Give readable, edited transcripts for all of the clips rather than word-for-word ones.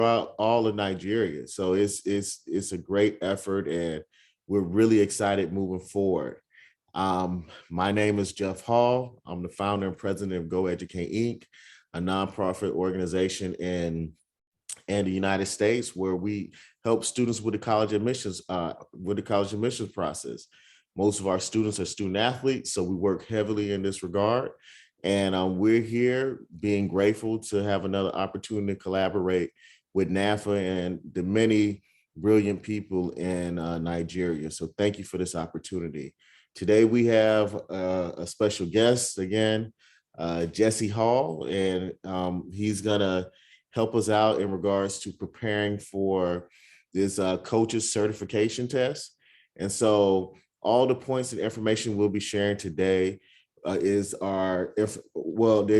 throughout all of Nigeria. So it's a great effort, and we're really excited moving forward. My name is Jeff Hall. I'm the founder and president of Go Educate Inc., a nonprofit organization in the United States where we help students with the college admissions process. Most of our students are student athletes, so we work heavily in this regard. And we're here being grateful to have another opportunity to collaborate with NAFA and the many brilliant people in Nigeria. So thank you for this opportunity. Today we have a special guest again, Jesse Hall, and he's gonna help us out in regards to preparing for this coaches certification test. And so all the points and information we'll be sharing today they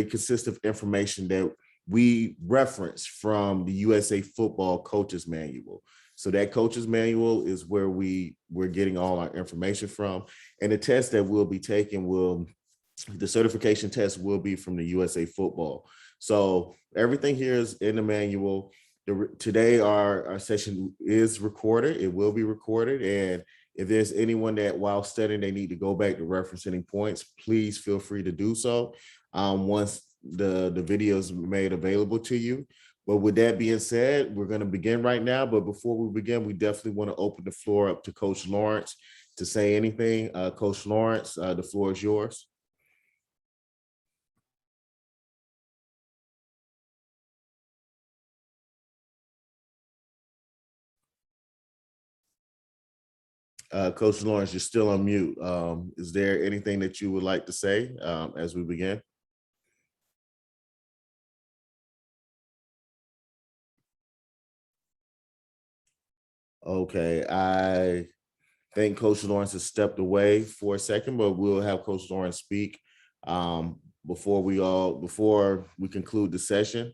consist of information that we reference from the USA Football Coaches Manual. So that coaches manual is where we're getting all our information from. And the test that we'll be taking the certification test will be from the USA Football. So everything here is in the manual. Today, our session is recorded. It will be recorded. And if there's anyone that while studying, they need to go back to reference any points, please feel free to do so once the video is made available to you. But with that being said, we're going to begin right now. But before we begin, we definitely want to open the floor up to Coach Lawrence to say anything. Coach Lawrence, the floor is yours. Coach Lawrence, you're still on mute. Is there anything that you would like to say as we begin? Okay, I think Coach Lawrence has stepped away for a second, but we'll have Coach Lawrence speak before we conclude the session.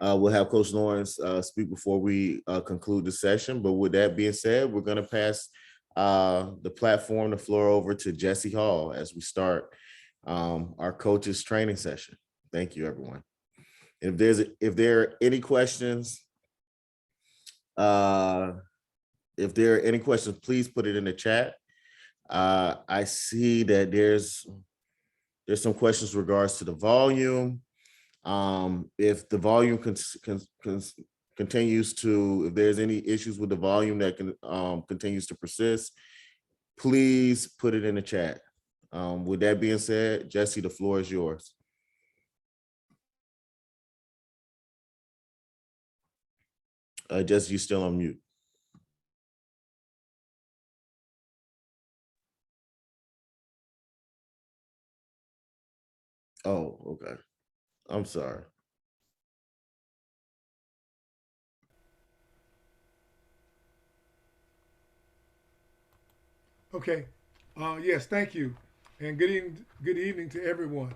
We'll have Coach Lawrence speak before we conclude the session. But with that being said, we're going to pass the floor over to Jesse Hall as we start our coaches training session. Thank you, everyone. If there are any questions, please put it in the chat. I see that there's some questions regards to the volume. If the volume continues to, if there's any issues with the volume that continues to persist, please put it in the chat. With that being said, Jesse, the floor is yours. Jesse, you're still on mute. Oh, okay. I'm sorry. Okay. Yes, thank you. And good evening to everyone.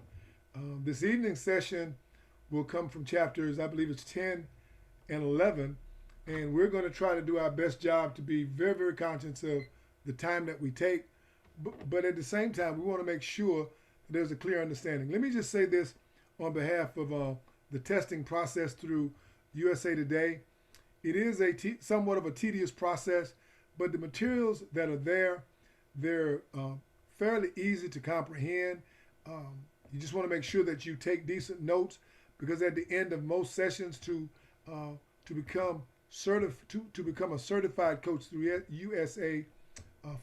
This evening session will come from chapters, I believe it's 10 and 11. And we're going to try to do our best job to be very, very conscious of the time that we take. But at the same time, we want to make sure that there's a clear understanding. Let me just say this on behalf of the testing process through USA Today. It is somewhat of a tedious process, but the materials that are there, they're fairly easy to comprehend. You just want to make sure that you take decent notes, because at the end of most sessions to become a certified coach through USA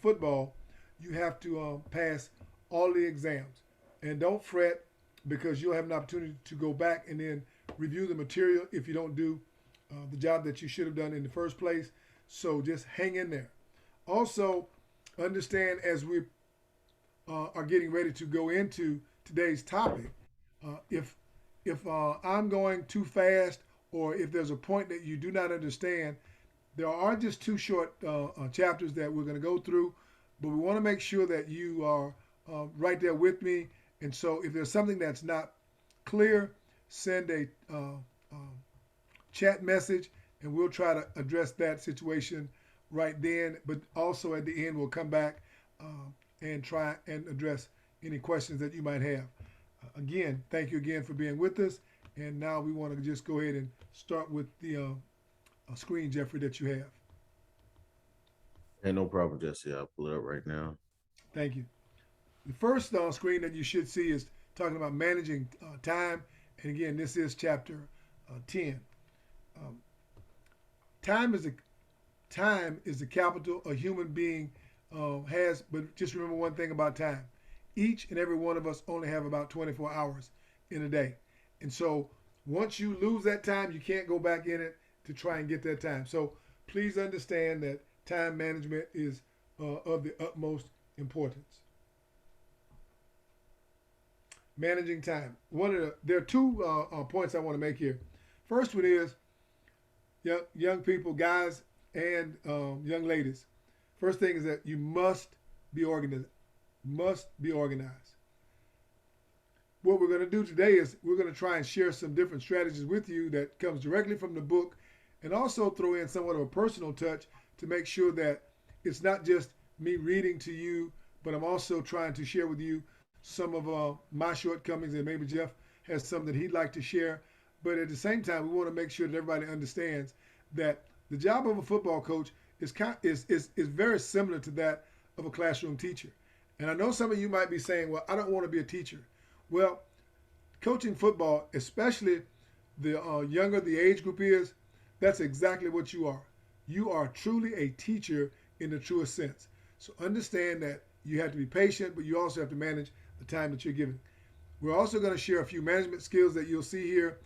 football, you have to pass all the exams. And don't fret, because you'll have an opportunity to go back and then review the material if you don't do the job that you should have done in the first place. So just hang in there. Also, understand as we are getting ready to go into today's topic, if I'm going too fast, or if there's a point that you do not understand, there are just two short chapters that we're going to go through, but we want to make sure that you are right there with me. And so if there's something that's not clear, send a chat message, and we'll try to address that situation right then. But also at the end, we'll come back and try and address any questions that you might have. Again, thank you again for being with us, And now we want to just go ahead and start with the screen, Jeffrey, that you have. Ain't no problem, Jesse. I'll pull it up right now. Thank you. The first screen that you should see is talking about managing time. And again, this is chapter 10. Um, time is a time is the capital a human being has. But just remember one thing about time: each and every one of us only have about 24 hours in a day, and so once you lose that time, you can't go back in it to try and get that time. So please understand that time management is of the utmost importance. Managing time. There are two points I want to make here. First one is young people, guys, and young ladies. First thing is that you must be organized. Must be organized. What we're going to do today is we're going to try and share some different strategies with you that comes directly from the book, and also throw in somewhat of a personal touch to make sure that it's not just me reading to you, but I'm also trying to share with you some of my shortcomings, and maybe Jeff has some that he'd like to share. But at the same time, we want to make sure that everybody understands that the job of a football coach is very similar to that of a classroom teacher. And I know some of you might be saying, well, I don't want to be a teacher. Well, coaching football, especially the younger the age group is, that's exactly what you are. You are truly a teacher in the truest sense. So understand that you have to be patient, but you also have to manage the time that you're given. We're also going to share a few management skills that you'll see here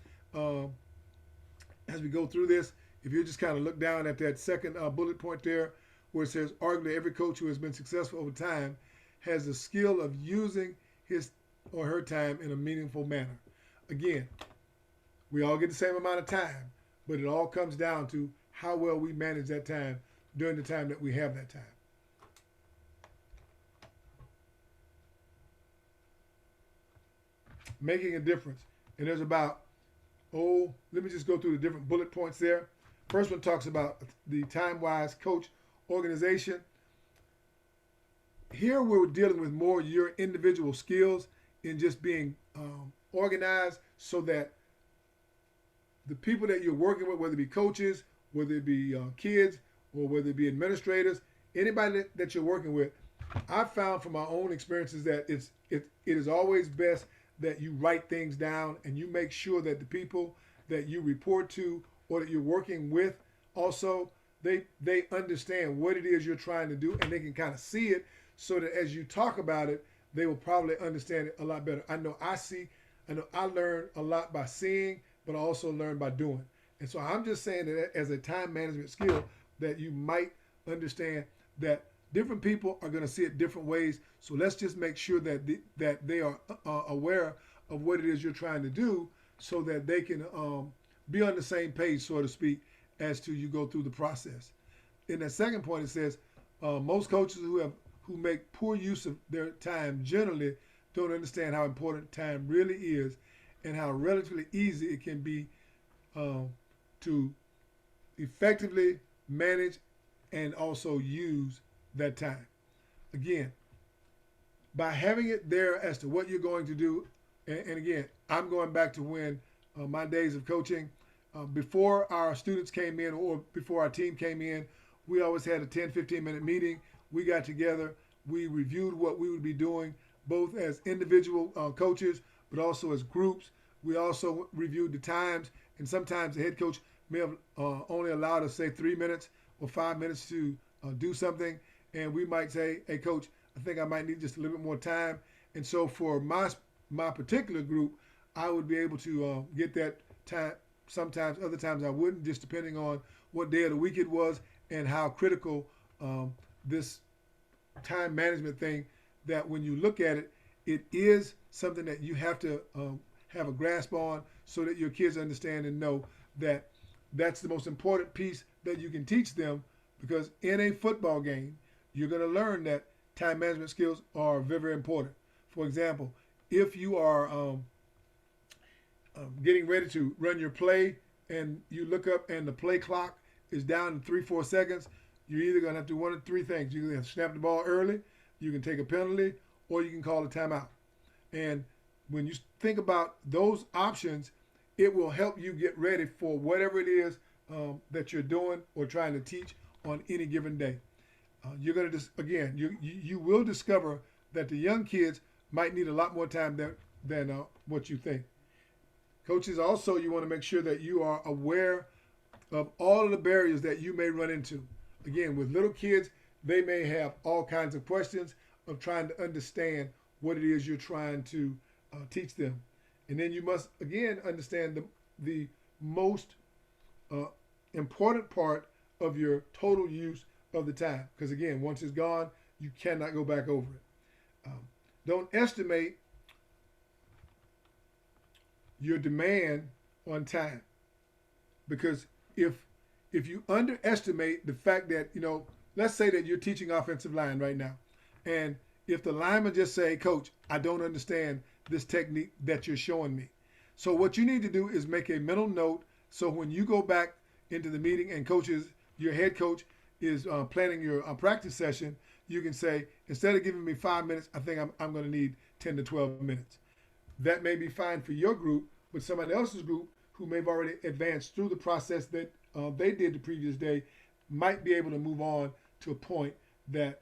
as we go through this. If you just kind of look down at that second bullet point there, where it says, arguably every coach who has been successful over time has the skill of using his or her time in a meaningful manner. Again, we all get the same amount of time, but it all comes down to how well we manage that time during the time that we have that time. Making a difference. And there's about, let me just go through the different bullet points there. First one talks about the time-wise coach organization. Here we're dealing with more your individual skills in just being organized so that the people that you're working with, whether it be coaches, whether it be kids, or whether it be administrators, anybody that you're working with, I've found from my own experiences that it is always best that you write things down and you make sure that the people that you report to or that you're working with also they understand what it is you're trying to do, and they can kind of see it, so that as you talk about it, they will probably understand it a lot better. I know I learn a lot by seeing, but I also learn by doing. And so I'm just saying that as a time management skill that you might understand that different people are going to see it different ways. So let's just make sure that that they are aware of what it is you're trying to do, so that they can be on the same page, so to speak, as to you go through the process. In that second point, it says most coaches who make poor use of their time generally don't understand how important time really is, and how relatively easy it can be to effectively manage and also use that time. Again, by having it there as to what you're going to do, and again, I'm going back to when my days of coaching, before our students came in or before our team came in, we always had a 10, 15-minute meeting. We got together, we reviewed what we would be doing, both as individual coaches, but also as groups. We also reviewed the times, and sometimes the head coach may have only allowed us, say, 3 minutes or 5 minutes to do something, and we might say, hey, coach, I think I might need just a little bit more time. And so for my particular group, I would be able to get that time. Sometimes, other times I wouldn't, just depending on what day of the week it was and how critical this time management thing, that when you look at it, it is something that you have to have a grasp on, so that your kids understand and know that that's the most important piece that you can teach them, because in a football game, you're going to learn that time management skills are very, very important. For example, if you are getting ready to run your play and you look up and the play clock is down to 3-4 seconds, you're either going to have to do one of three things. You can snap the ball early, you can take a penalty, or you can call a timeout. And when you think about those options, it will help you get ready for whatever it is that you're doing or trying to teach on any given day. You're going to again, you will discover that the young kids might need a lot more time than what you think. Coaches, also, you want to make sure that you are aware of all of the barriers that you may run into. Again, with little kids, they may have all kinds of questions of trying to understand what it is you're trying to teach them. And then you must, again, understand the most uh, important part of your total use of the time. Because, again, once it's gone, you cannot go back over it. Don't estimate your demand on time, because if you underestimate the fact that, let's say that you're teaching offensive line right now, and if the lineman just say, Coach, I don't understand this technique that you're showing me. So what you need to do is make a mental note, so when you go back into the meeting and your head coach is planning your practice session, you can say, instead of giving me 5 minutes, I think I'm going to need 10 to 12 minutes. That may be fine for your group, but somebody else's group who may have already advanced through the process that they did the previous day might be able to move on to a point that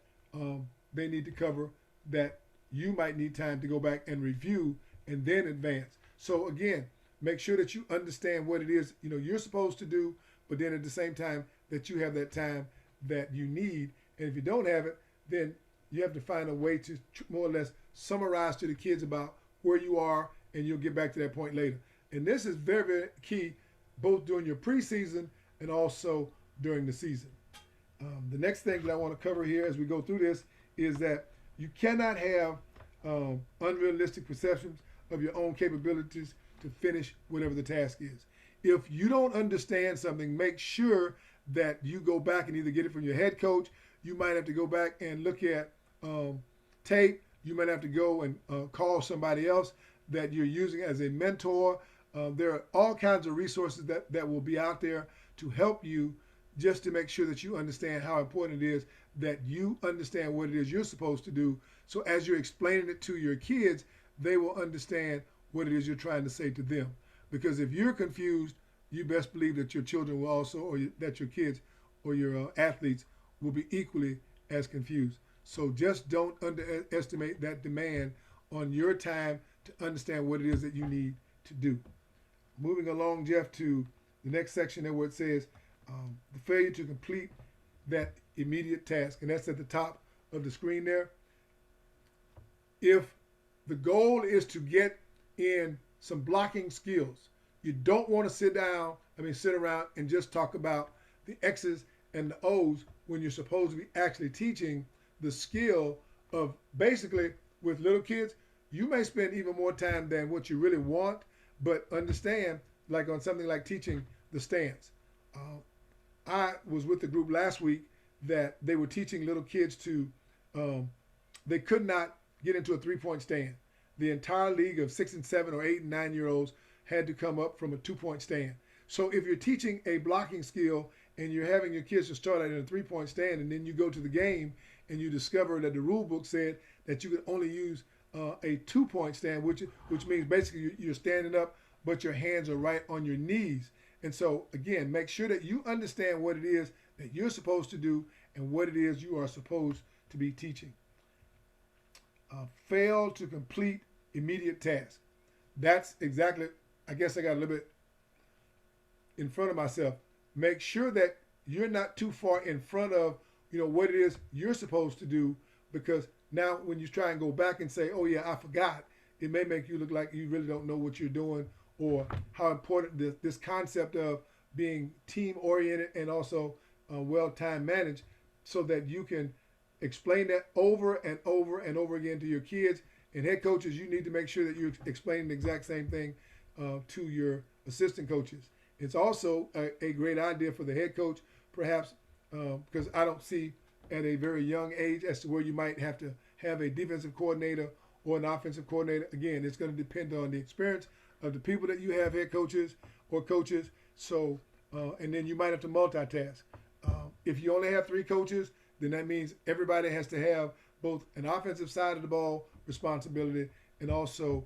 they need to cover, that you might need time to go back and review and then advance. So again, make sure that you understand what it is you're supposed to do, but then at the same time that you have that time that you need. And if you don't have it, then you have to find a way to more or less summarize to the kids about where you are, and you'll get back to that point later. And this is very, very key, both during your preseason and also during the season. The next thing that I want to cover here as we go through this is that you cannot have unrealistic perceptions of your own capabilities to finish whatever the task is. If you don't understand something, make sure that you go back and either get it from your head coach. You might have to go back and look at tape. You might have to go and call somebody else that you're using as a mentor. There are all kinds of resources that will be out there to help you, just to make sure that you understand how important it is that you understand what it is you're supposed to do. So as you're explaining it to your kids, they will understand what it is you're trying to say to them. Because if you're confused, you best believe that your children will also, or that your kids or your athletes will be equally as confused. So just don't underestimate that demand on your time to understand what it is that you need to do. Moving along, Jeff, to the next section there where it says the failure to complete that immediate task. And that's at the top of the screen there. If the goal is to get in some blocking skills, you don't want to sit around and just talk about the X's and the O's when you're supposed to be actually teaching the skill of, basically, with little kids, you may spend even more time than what you really want, but understand, like on something like teaching the stance. I was with the group last week that they were teaching little kids to, they could not get into a three-point stand. The entire league of 6 and 7 or 8 and 9 year olds had to come up from a 2-point stand. So if you're teaching a blocking skill and you're having your kids to start out in a 3-point stand, and then you go to the game and you discover that the rule book said that you could only use a 2-point stand, which means basically you're standing up, but your hands are right on your knees. And so again, make sure that you understand what it is that you're supposed to do and what it is you are supposed to be teaching. Fail to complete immediate tasks. That's exactly, I guess I got a little bit in front of myself. Make sure that you're not too far in front of what it is you're supposed to do, because now when you try and go back and say, oh yeah, I forgot, it may make you look like you really don't know what you're doing, or how important this concept of being team oriented and also well time managed, so that you can explain that over and over and over again to your kids. And head coaches, you need to make sure that you're explaining the exact same thing to your assistant coaches. It's also a great idea for the head coach, perhaps, because I don't see at a very young age as to where you might have to have a defensive coordinator or an offensive coordinator. Again, it's going to depend on the experience of the people that you have, head coaches or coaches. So, and then you might have to multitask. If you only have 3 coaches, then that means everybody has to have both an offensive side of the ball responsibility and also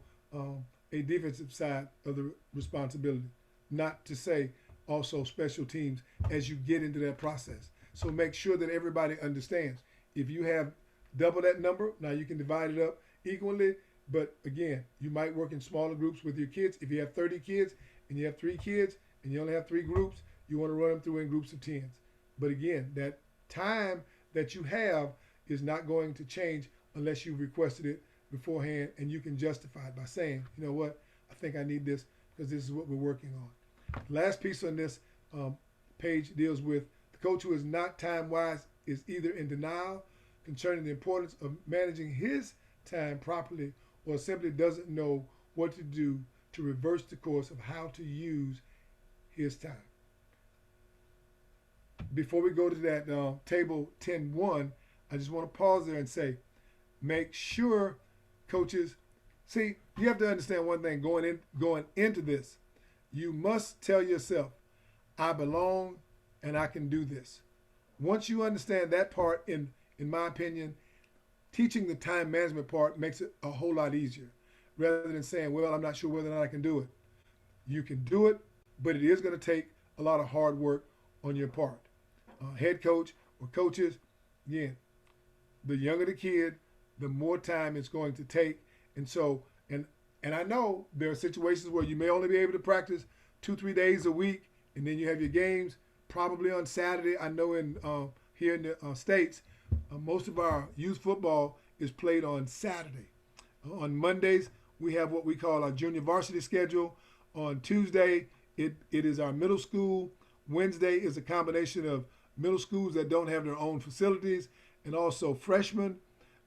a defensive side of the responsibility, not to say also special teams as you get into that process. So make sure that everybody understands. If you have double that number, now you can divide it up equally. But again, you might work in smaller groups with your kids. If you have 30 kids and you have 3 kids and you only have 3 groups, you want to run them through in groups of 10s. But again, that time that you have is not going to change unless you requested it beforehand, and you can justify it by saying, you know what, I think I need this because this is what we're working on. The last piece on this page deals with the coach who is not time wise is either in denial concerning the importance of managing his time properly, or simply doesn't know what to do to reverse the course of how to use his time. Before we go to that table 10.1, I just want to pause there and say, make sure, coaches, see, you have to understand one thing going into this. You must tell yourself, I belong and I can do this. Once you understand that part, in my opinion, teaching the time management part makes it a whole lot easier, rather than saying, well, I'm not sure whether or not I can do it. You can do it, but it is going to take a lot of hard work on your part. Head coach or coaches, again, the younger the kid, the more time it's going to take. And so, and I know there are situations where you may only be able to practice 2-3 days a week, and then you have your games probably on Saturday. I know in here in the States, most of our youth football is played on Saturday. On Mondays, we have what we call our junior varsity schedule. On Tuesday, it is our middle school. Wednesday is a combination of middle schools that don't have their own facilities and also freshmen.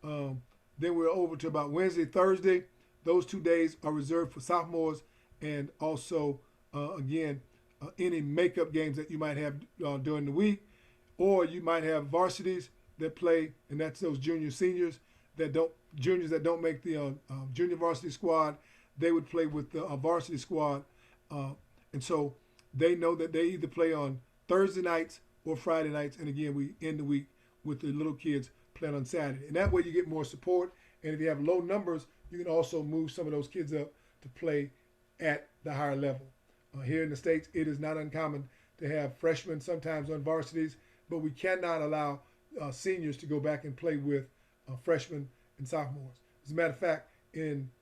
Then we're over to about Wednesday, Thursday. Those 2 days are reserved for sophomores, and also, any makeup games that you might have during the week. Or you might have varsities that play, and that's those juniors that don't make the junior varsity squad. They would play with the varsity squad, and so they know that they either play on Thursday nights or Friday nights, and again, we end the week with the little kids playing on Saturday. And that way you get more support, and if you have low numbers, you can also move some of those kids up to play at the higher level. Here in the States, it is not uncommon to have freshmen sometimes on varsities, but we cannot allow seniors to go back and play with freshmen and sophomores. As a matter of fact,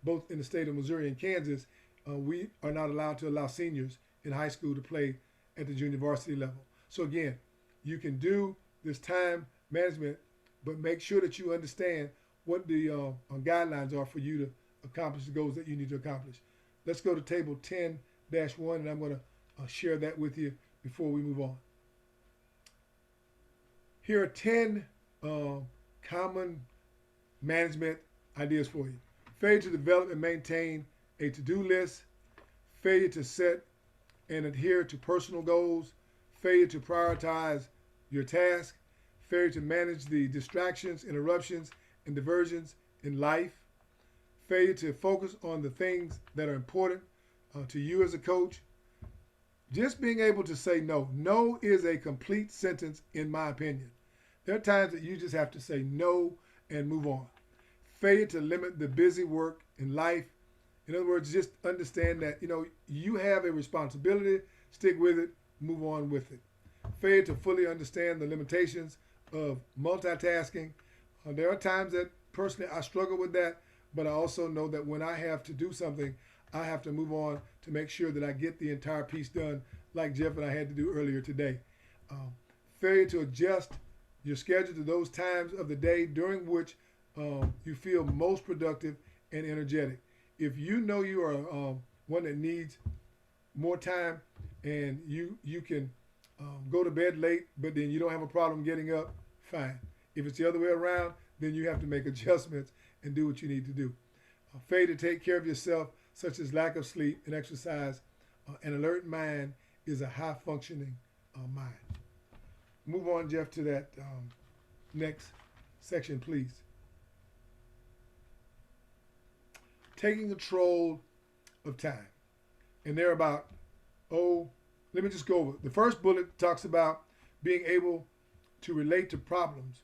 both in the state of Missouri and Kansas, we are not allowed to allow seniors in high school to play at the junior varsity level. So again, you can do this time management, but make sure that you understand what the guidelines are for you to accomplish the goals that you need to accomplish. Let's go to table 10-1, and I'm going to share that with you before we move on. Here are 10 common management ideas for you. Failure to develop and maintain a to-do list, failure to set and adhere to personal goals, failure to prioritize your task, failure to manage the distractions, interruptions, and diversions in life, failure to focus on the things that are important to you as a coach. Just being able to say no. No is a complete sentence, in my opinion. There are times that you just have to say no and move on. Failure to limit the busy work in life. In other words, just understand that, you have a responsibility, stick with it, move on with it. Failure to fully understand the limitations of multitasking. There are times that personally I struggle with that, but I also know that when I have to do something, I have to move on to make sure that I get the entire piece done, like Jeff and I had to do earlier today. Failure to adjust your schedule to those times of the day during which you feel most productive and energetic. If you know you are one that needs more time and you can go to bed late, but then you don't have a problem getting up, fine. If it's the other way around, then you have to make adjustments and do what you need to do. Failure to take care of yourself, such as lack of sleep and exercise. An alert mind is a high-functioning mind. Move on, Jeff, to that next section, please. Taking control of time. And they're about, let me just go over. The first bullet talks about being able to relate to problems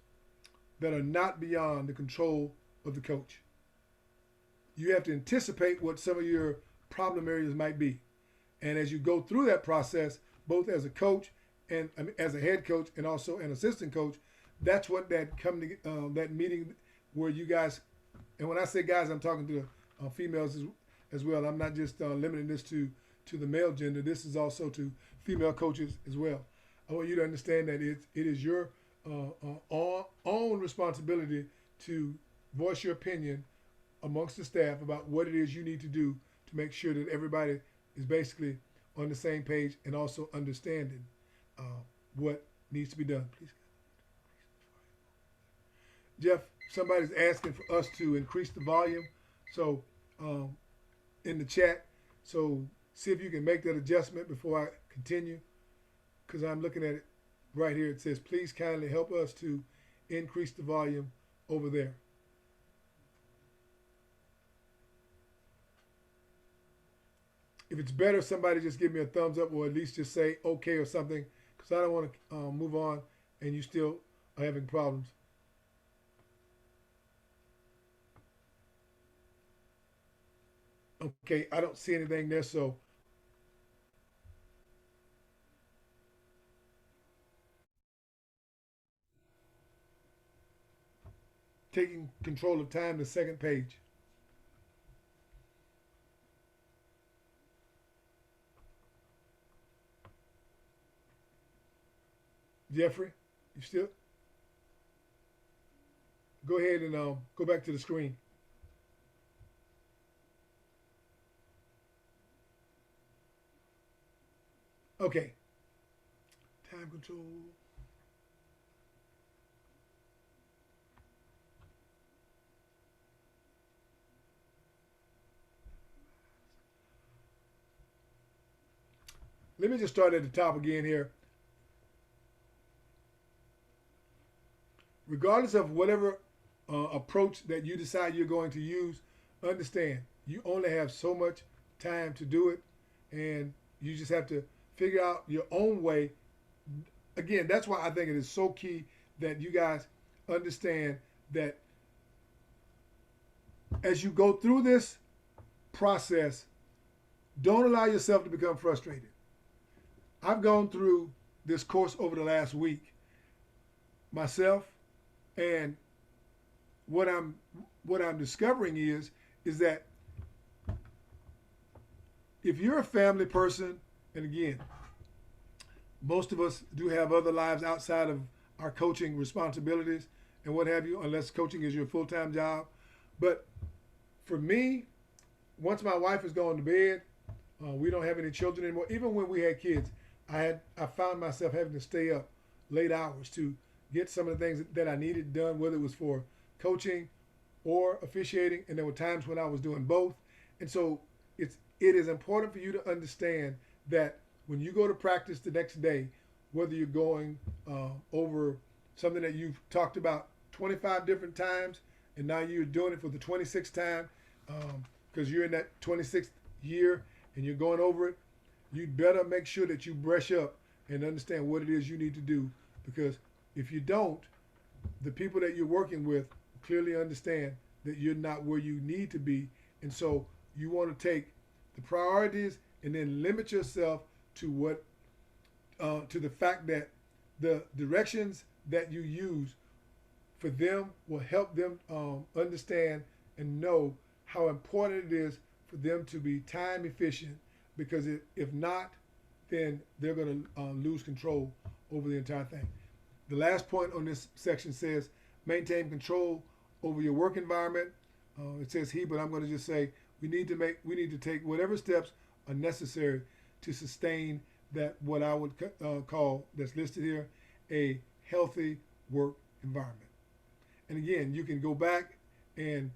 that are not beyond the control of the coach. You have to anticipate what some of your problem areas might be. And as you go through that process, both as a coach and as a head coach and also an assistant coach, that's what that meeting where you guys, and when I say guys, I'm talking to females as well. I'm not just limiting this to the male gender. This is also to female coaches as well. I want you to understand that it is your own responsibility to voice your opinion amongst the staff about what it is you need to do to make sure that everybody is basically on the same page and also understanding what needs to be done. Please, Jeff, somebody's asking for us to increase the volume, so in the chat. So see if you can make that adjustment before I continue, because I'm looking at it right here. It says, please kindly help us to increase the volume over there. If it's better, somebody just give me a thumbs up or at least just say okay or something, because I don't want to move on and you still are having problems. Okay, I don't see anything there, so taking control of time, the second page. Jeffrey, you still? Go ahead and go back to the screen. Okay. Time control. Let me just start at the top again here. Regardless of whatever approach that you decide you're going to use, understand you only have so much time to do it, and you just have to figure out your own way. Again, that's why I think it is so key that you guys understand that as you go through this process, don't allow yourself to become frustrated. I've gone through this course over the last week myself, and what I'm discovering is that if you're a family person, and again, most of us do have other lives outside of our coaching responsibilities and what have you, unless coaching is your full-time job. But for me, once my wife has gone to bed, we don't have any children anymore. Even when we had kids, I found myself having to stay up late hours to get some of the things that I needed done, whether it was for coaching or officiating, and there were times when I was doing both. And so it is important for you to understand that when you go to practice the next day, whether you're going over something that you've talked about 25 different times, and now you're doing it for the 26th time, because you're in that 26th year and you're going over it, you'd better make sure that you brush up and understand what it is you need to do, because if you don't, the people that you're working with clearly understand that you're not where you need to be. And so you want to take the priorities and then limit yourself to to the fact that the directions that you use for them will help them understand and know how important it is for them to be time efficient, because if not, then they're going to lose control over the entire thing. The last point on this section says maintain control over your work environment. It says he, but I'm going to just say we need to take whatever steps are necessary to sustain that, what I would call, that's listed here, a healthy work environment. And again, you can go back, and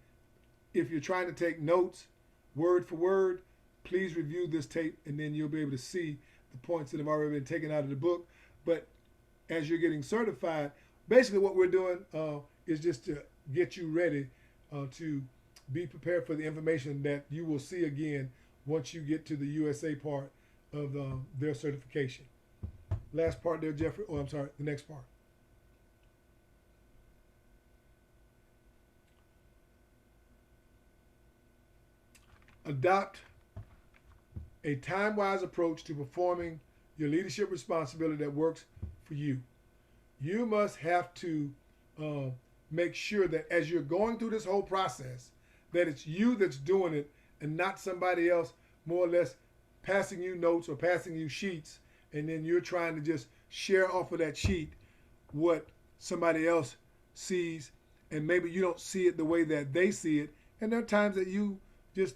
if you're trying to take notes word for word, please review this tape, and then you'll be able to see the points that have already been taken out of the book. But as you're getting certified, basically what we're doing is just to get you ready to be prepared for the information that you will see again once you get to the USA part of their certification. Last part there, Jeffrey. Oh, I'm sorry, the next part. Adopt a time-wise approach to performing your leadership responsibility that works for you. You must have to uh, make sure that as you're going through this whole process, that it's you that's doing it and not somebody else more or less passing you notes or passing you sheets, and then you're trying to just share off of that sheet what somebody else sees, and maybe you don't see it the way that they see it. And there are times that you just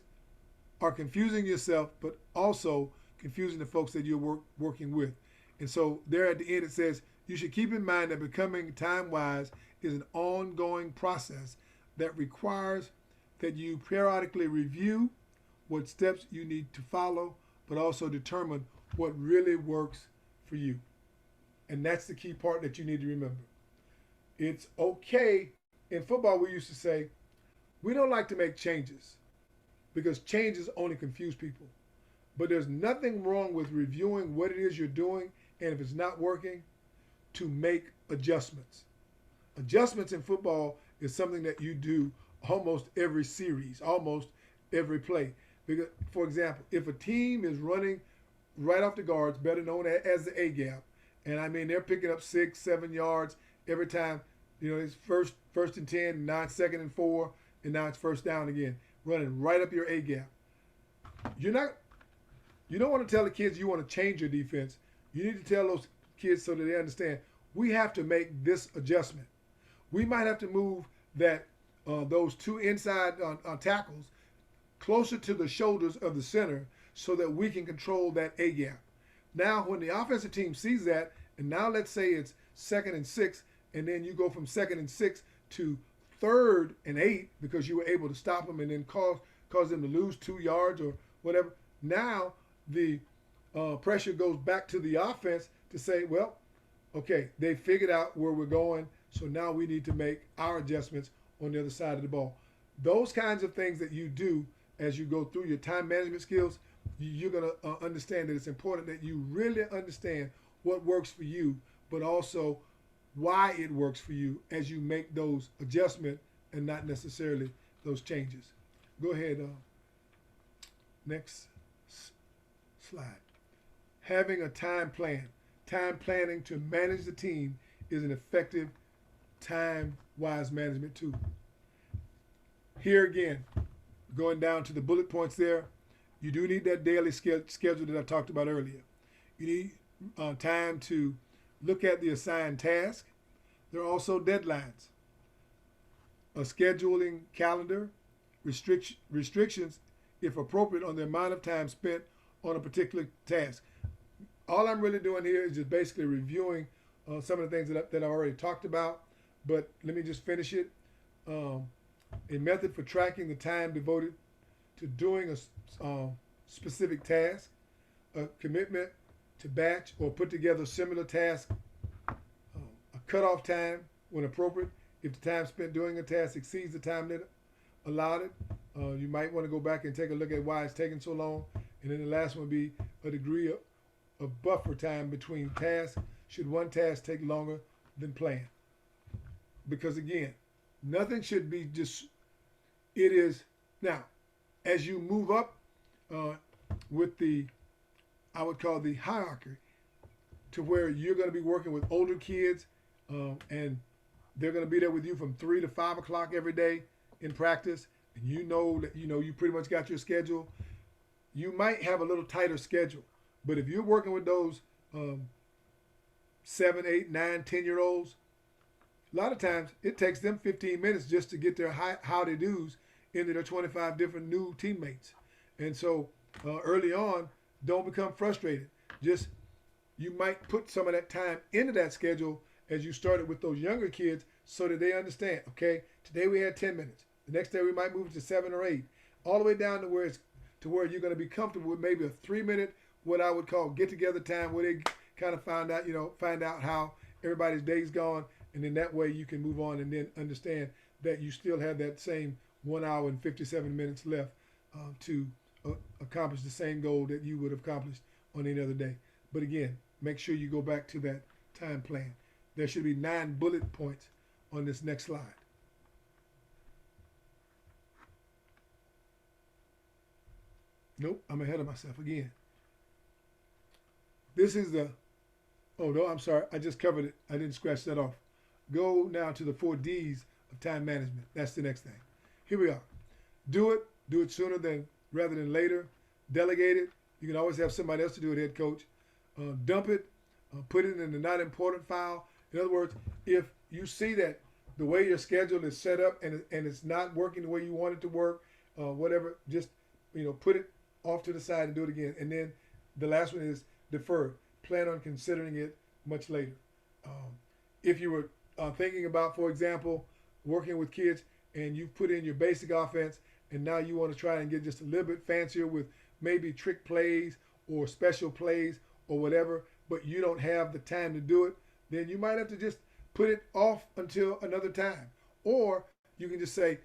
are confusing yourself, but also confusing the folks that you're working with. And so there at the end it says, you should keep in mind that becoming time-wise is an ongoing process that requires that you periodically review what steps you need to follow, but also determine what really works for you. And that's the key part that you need to remember. It's okay. In football, we used to say, we don't like to make changes because changes only confuse people. But there's nothing wrong with reviewing what it is you're doing, and if it's not working, to make adjustments. Adjustments in football is something that you do almost every series, almost every play. Because, for example, if a team is running right off the guards, better known as the A gap, and I mean they're picking up 6, 7 yards every time. You know, it's first and 10, now it's 2nd and 4, and now it's first down again, running right up your A gap. You don't want to tell the kids you want to change your defense. You need to tell those kids so that they understand we have to make this adjustment. We might have to move those two inside tackles closer to the shoulders of the center so that we can control that A gap. Now, when the offensive team sees that, and now let's say it's 2nd and 6, and then you go from 2nd and 6 to 3rd and 8 because you were able to stop them and then cause them to lose 2 yards or whatever. Now the pressure goes back to the offense to say, well, okay, they figured out where we're going, so now we need to make our adjustments on the other side of the ball. Those kinds of things that you do as you go through your time management skills, you're going to understand that it's important that you really understand what works for you, but also why it works for you as you make those adjustments and not necessarily those changes. Go ahead. Next slide. Having a time plan. Time planning to manage the team is an effective time-wise management tool. Here again, going down to the bullet points there, you do need that daily schedule that I talked about earlier. You need time to look at the assigned task. There are also deadlines, a scheduling calendar, restrictions, if appropriate, on the amount of time spent on a particular task. All I'm really doing here is just basically reviewing some of the things that I already talked about, but let me just finish it. A method for tracking the time devoted to doing a specific task, a commitment to batch or put together similar tasks, a cutoff time when appropriate. If the time spent doing a task exceeds the time that allotted, you might want to go back and take a look at why it's taking so long. And then the last one would be a degree of buffer time between tasks should one task take longer than planned. Because again, nothing should be just, it is, now, as you move up with the, I would call the hierarchy, to where you're going to be working with older kids and they're going to be there with you from 3 to 5 o'clock every day in practice, and you know that you pretty much got your schedule. You might have a little tighter schedule, but if you're working with those 7, 8, 9, 10-year-olds, a lot of times it takes them 15 minutes just to get their howdy-doos into their 25 different new teammates. And so early on, don't become frustrated. Just, you might put some of that time into that schedule as you started with those younger kids so that they understand, okay, today we had 10 minutes. The next day we might move it to 7 or 8, all the way down to where you're going to be comfortable with maybe a 3-minute, what I would call get-together time, where they kind of find out how everybody's day's gone, and then that way you can move on and then understand that you still have that same 1 hour and 57 minutes left to accomplish the same goal that you would have accomplished on any other day. But again, make sure you go back to that time plan. There should be 9 bullet points on this next slide. Nope, I'm ahead of myself again. This is the, oh no, I'm sorry, I just covered it. I didn't scratch that off. Go now to the 4 Ds of time management. That's the next thing. Here we are. Do it sooner than rather than later. Delegate it. You can always have somebody else to do it, head coach. Dump it, put it in the not important file. In other words, if you see that the way your schedule is set up and it's not working the way you want it to work, whatever, just put it off to the side and do it again. And then the last one is deferred. Plan on considering it much later. If you were thinking about, for example, working with kids and you've put in your basic offense and now you want to try and get just a little bit fancier with maybe trick plays or special plays or whatever, but you don't have the time to do it, then you might have to just put it off until another time. Or you can just say,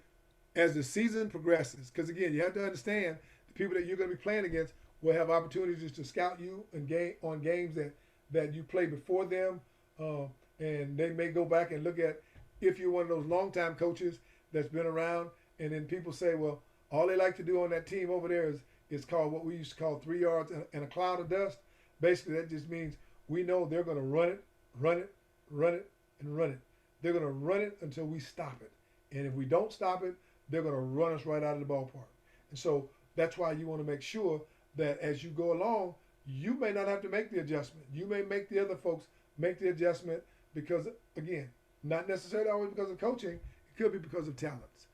as the season progresses, because again, you have to understand the people that you're going to be playing against will have opportunities to scout you and on games that you play before them, and they may go back and look at if you're one of those longtime coaches that's been around, and then people say, well, all they like to do on that team over there is called what we used to call 3 yards and a cloud of dust. Basically, that just means we know they're going to run it, run it, run it, and run it. They're going to run it until we stop it. And if we don't stop it, they're going to run us right out of the ballpark. And so that's why you want to make sure that as you go along, you may not have to make the adjustment. You may make the other folks make the adjustment because, again, not necessarily always because of coaching. It could be because of talents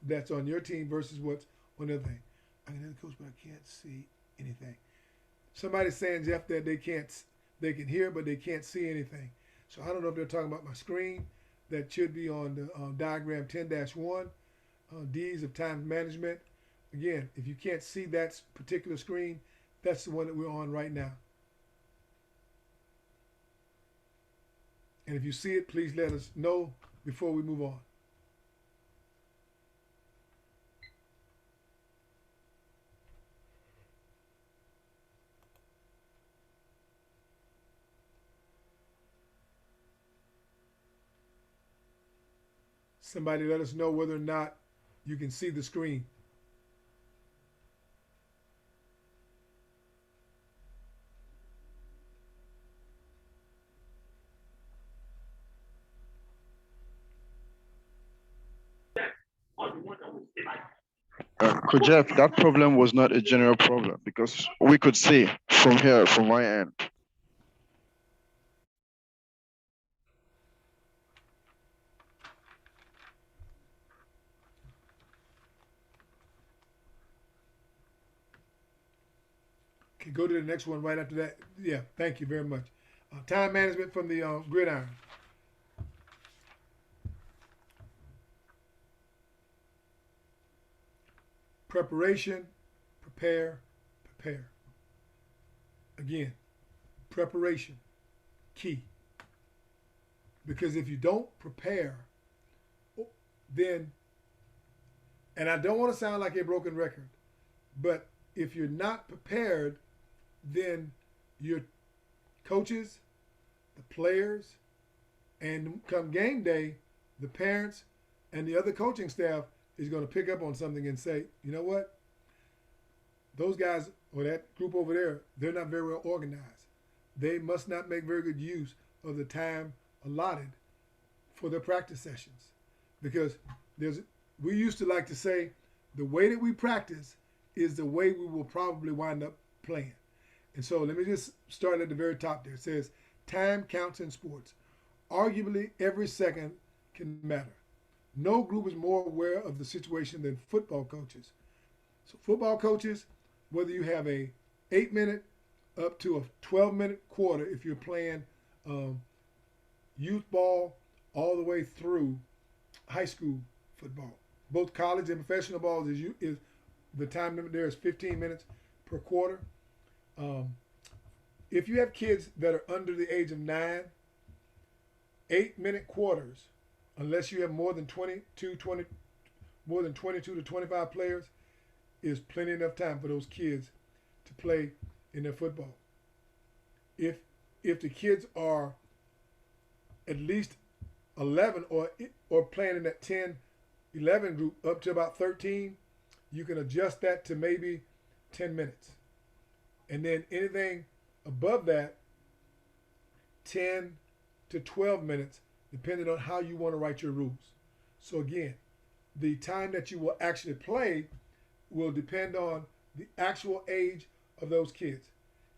that's on your team versus what's on the other thing. I can hear the coach, but I can't see anything. Somebody's saying, Jeff, that they can hear, but they can't see anything. So I don't know if they're talking about my screen. That should be on the diagram 10-1, D's of time management. Again, if you can't see that particular screen, that's the one that we're on right now. And if you see it, please let us know before we move on. Somebody let us know whether or not you can see the screen. Could Jeff, that problem was not a general problem because we could see from here, from my end. Okay, go to the next one right after that. Yeah, thank you very much. Time management from the gridiron. Preparation, prepare, prepare. Again, preparation, key. Because if you don't prepare, then, and I don't want to sound like a broken record, but if you're not prepared, then your coaches, the players, and come game day, the parents and the other coaching staff is going to pick up on something and say, you know what? Those guys or that group over there, they're not very well organized. They must not make very good use of the time allotted for their practice sessions. Because we used to like to say, the way that we practice is the way we will probably wind up playing. And so let me just start at the very top there. It says, time counts in sports. Arguably, every second can matter. No group is more aware of the situation than football coaches. So football coaches, whether you have a 8-minute up to a 12-minute quarter, if you're playing youth ball all the way through high school football. Both college and professional balls is the time limit there is 15 minutes per quarter. If you have kids that are under the age of 9, 8-minute quarters, unless you have more than 22 to 25 players, is plenty enough time for those kids to play in their football. If the kids are at least 11 or playing in that 10, 11 group up to about 13, you can adjust that to maybe 10 minutes. And then anything Above that, 10 to 12 minutes, depending on how you want to write your rules. So again, the time that you will actually play will depend on the actual age of those kids.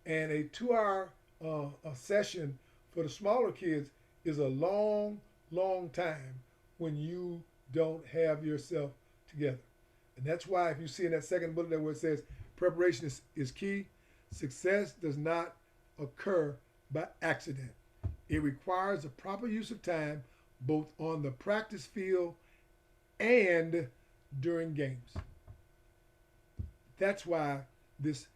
And a 2 hour a session for the smaller kids is a long, long time when you don't have yourself together. And that's why if you see in that second bullet there where it says preparation is key, success does not occur by accident. It requires the proper use of time both on the practice field and during games. That's why this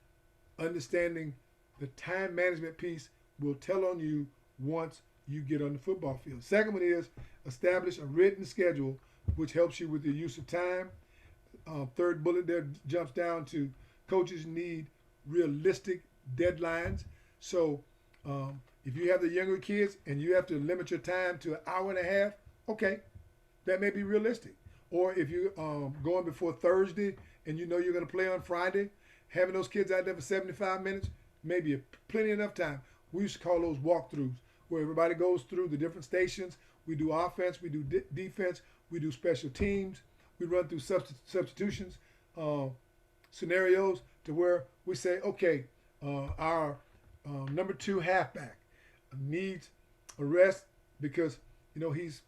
understanding the time management piece will tell on you once you get on the football field. Second one is establish a written schedule which helps you with the use of time. Third bullet there jumps down to coaches need realistic deadlines. So if you have the younger kids and you have to limit your time to an hour and a half, okay, that may be realistic. Or if you're going before Thursday and you know you're going to play on Friday, having those kids out there for 75 minutes may be plenty enough time. We used to call those walkthroughs, where everybody goes through the different stations. We do offense, we do defense, we do special teams, we run through substitutions, scenarios to where we say, okay, our number 2 halfback needs a rest because he's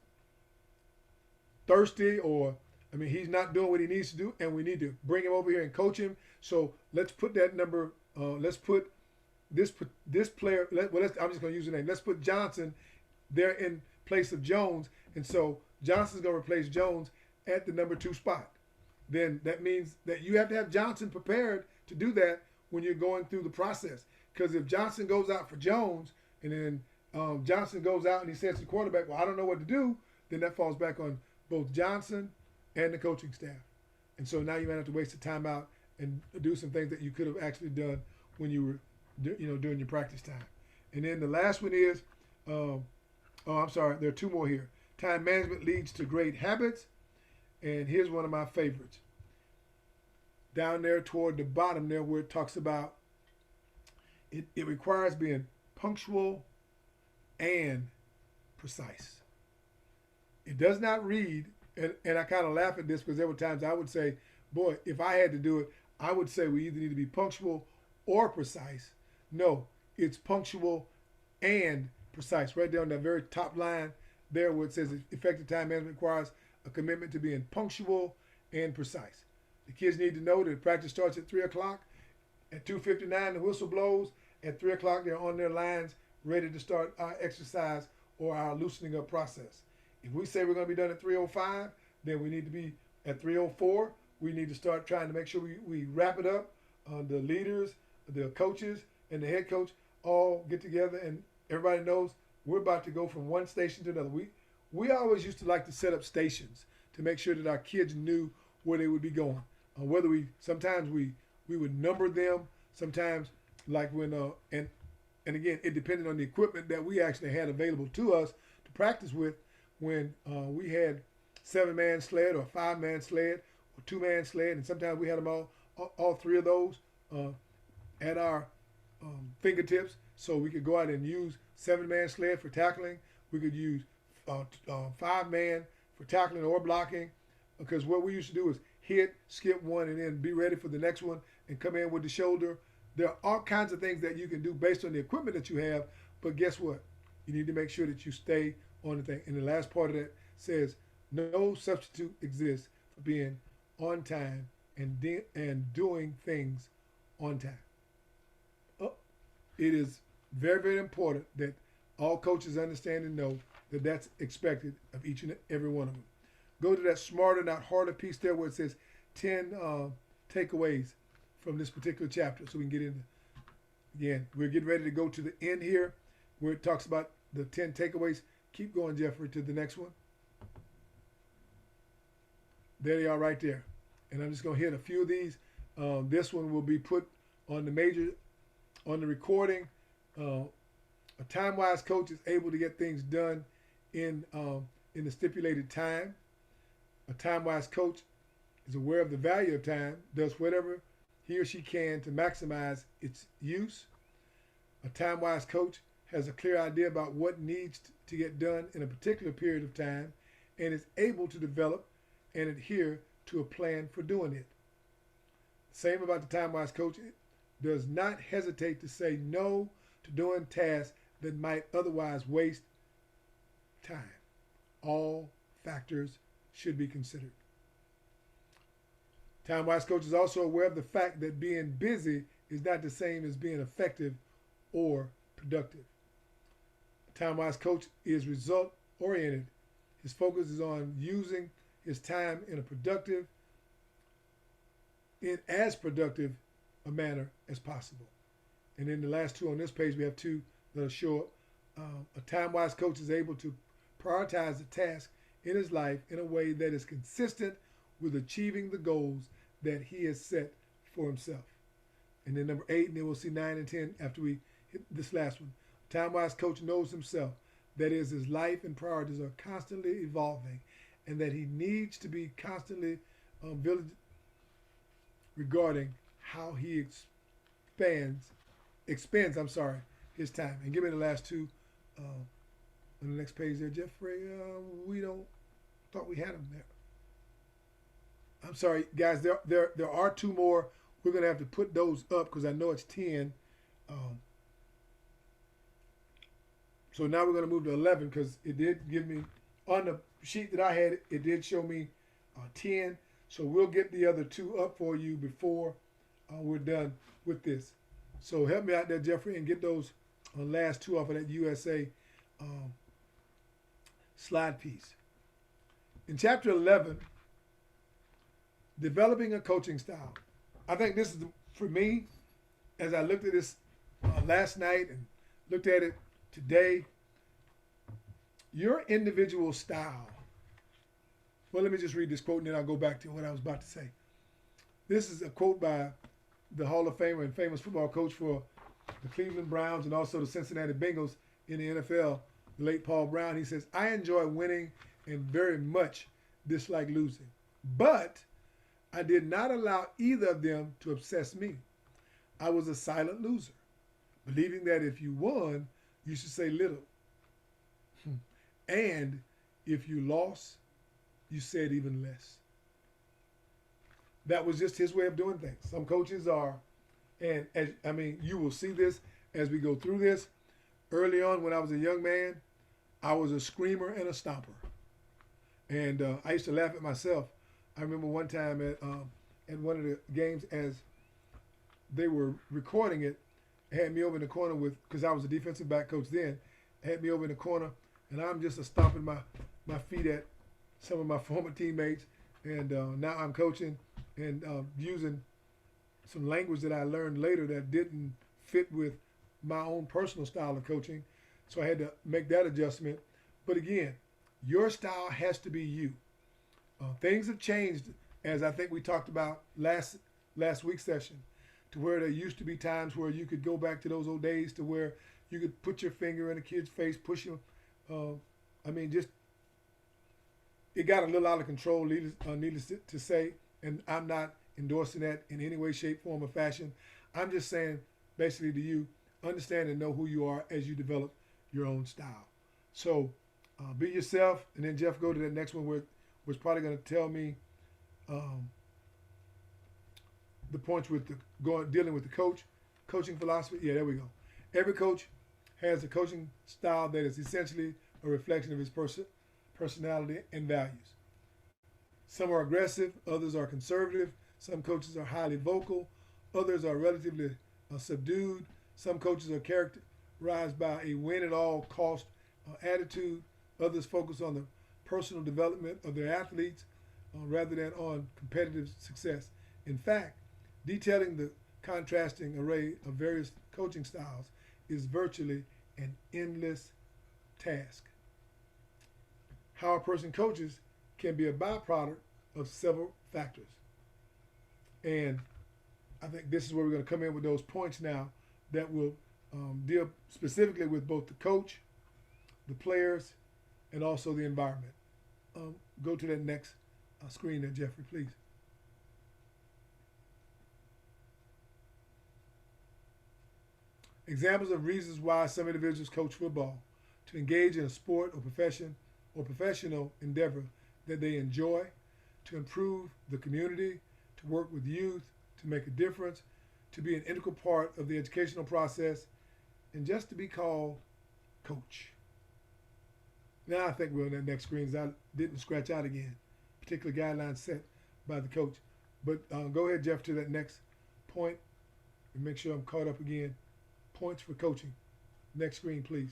thirsty, or he's not doing what he needs to do, and we need to bring him over here and coach him. So let's put that number. Let's put this player. I'm just going to use the name. Let's put Johnson there in place of Jones, and so Johnson's going to replace Jones at the number 2 spot. Then that means that you have to have Johnson prepared to do that when you're going through the process. Because if Johnson goes out for Jones, and then Johnson goes out and he says to the quarterback, "Well, I don't know what to do," then that falls back on both Johnson and the coaching staff. And so now you might have to waste the time out and do some things that you could have actually done when you were, during your practice time. And then the last one is, I'm sorry, there are 2 more here. Time management leads to great habits. And here's one of my favorites. Down there toward the bottom there where it talks about it requires being punctual and precise. It does not read, and I kind of laugh at this because there were times I would say, boy, if I had to do it, I would say we either need to be punctual or precise. No, it's punctual and precise. Right there on that very top line there where it says effective time management requires a commitment to being punctual and precise. The kids need to know that practice starts at 3 o'clock. At 2:59, the whistle blows. At 3 o'clock, they're on their lines, ready to start our exercise or our loosening up process. If we say we're going to be done at 3:05, then we need to be at 3:04. We need to start trying to make sure we wrap it up. The leaders, the coaches, and the head coach all get together, and everybody knows we're about to go from one station to another. We always used to like to set up stations to make sure that our kids knew where they would be going. Whether sometimes we would number them, sometimes like when and again it depended on the equipment that we actually had available to us to practice with. When we had 7-man sled or 5-man sled or 2-man sled, and sometimes we had them all 3 of those at our fingertips, so we could go out and use 7-man sled for tackling. We could use 5-man for tackling or blocking, because what we used to do is hit, skip one, and then be ready for the next one and come in with the shoulder. There are all kinds of things that you can do based on the equipment that you have, but guess what? You need to make sure that you stay on the thing. And the last part of that says, no substitute exists for being on time and doing things on time. It is very, very important that all coaches understand and know that that's expected of each and every one of them. Go to that smarter, not harder piece there where it says 10 takeaways from this particular chapter, so we can get into. Again, we're getting ready to go to the end here where it talks about the 10 takeaways. Keep going, Jeffrey, to the next one. There they are right there. And I'm just going to hit a few of these. This one will be put on the recording. A time-wise coach is able to get things done in the stipulated time. A time-wise coach is aware of the value of time, does whatever he or she can to maximize its use. A time-wise coach has a clear idea about what needs to get done in a particular period of time and is able to develop and adhere to a plan for doing it. Same about the time-wise coach. It does not hesitate to say no to doing tasks that might otherwise waste time. All factors should be considered. Time-wise coach is also aware of the fact that being busy is not the same as being effective or productive. A time-wise coach is result-oriented. His focus is on using his time in as productive a manner as possible. And then the last two on this page, we have two that are short. A time-wise coach is able to prioritize the task in his life in a way that is consistent with achieving the goals that he has set for himself. And then number 8, and then we'll see 9 and 10 after we hit this last one. A time-wise coach knows himself. That is, his life and priorities are constantly evolving, and that he needs to be constantly vigilant regarding how he expends his time. And give me the last two on the next page there, Jeffrey. We don't thought we had them there. I'm sorry, guys. There are two more. We're gonna have to put those up because I know it's 10. So now we're gonna move to 11 because it did give me on the sheet that I had. It did show me 10. So we'll get the other two up for you before we're done with this. So help me out there, Jeffrey, and get those last two off of that USA slide piece. In chapter 11, developing a coaching style. I think this is, for me, as I looked at this last night and looked at it today, your individual style. Well, let me just read this quote and then I'll go back to what I was about to say. This is a quote by the Hall of Famer and famous football coach for the Cleveland Browns and also the Cincinnati Bengals in the NFL, the late Paul Brown. He says, "I enjoy winning and very much dislike losing. But I did not allow either of them to obsess me. I was a silent loser, believing that if you won, you should say little. And if you lost, you said even less." That was just his way of doing things. Some coaches are, and you will see this as we go through this. Early on, when I was a young man, I was a screamer and a stomper. And I used to laugh at myself. I remember one time at one of the games, as they were recording it, had me over in the corner because I was a defensive back coach then, had me over in the corner, and I'm just stomping my feet at some of my former teammates. And now I'm coaching and using some language that I learned later that didn't fit with my own personal style of coaching. So I had to make that adjustment. But again, your style has to be you. Things have changed, as I think we talked about last week's session, to where there used to be times where you could go back to those old days to where you could put your finger in a kid's face, push him. It got a little out of control, needless to say, and I'm not endorsing that in any way, shape, form, or fashion. I'm just saying, basically to you, understand and know who you are as you develop your own style. So be yourself, and then Jeff, go to that next one where was probably going to tell me the points with dealing with the coaching philosophy. Yeah, there we go. Every coach has a coaching style that is essentially a reflection of his personality and values. Some are aggressive, others are conservative. Some coaches are highly vocal, others are relatively subdued. Some coaches are characterized by a win-at-all-cost attitude. Others focus on the personal development of their athletes rather than on competitive success. In fact, detailing the contrasting array of various coaching styles is virtually an endless task. How a person coaches can be a byproduct of several factors. And I think this is where we're going to come in with those points now that will deal specifically with both the coach, the players, and also the environment. Go to that next screen there, Jeffrey, please. Examples of reasons why some individuals coach football: to engage in a sport or profession or professional endeavor that they enjoy, to improve the community, to work with youth, to make a difference, to be an integral part of the educational process, and just to be called coach. Now I think we're on that next screen. I didn't scratch out again, particular guidelines set by the coach. But go ahead, Jeff, to that next point and make sure I'm caught up again. Points for coaching. Next screen, please.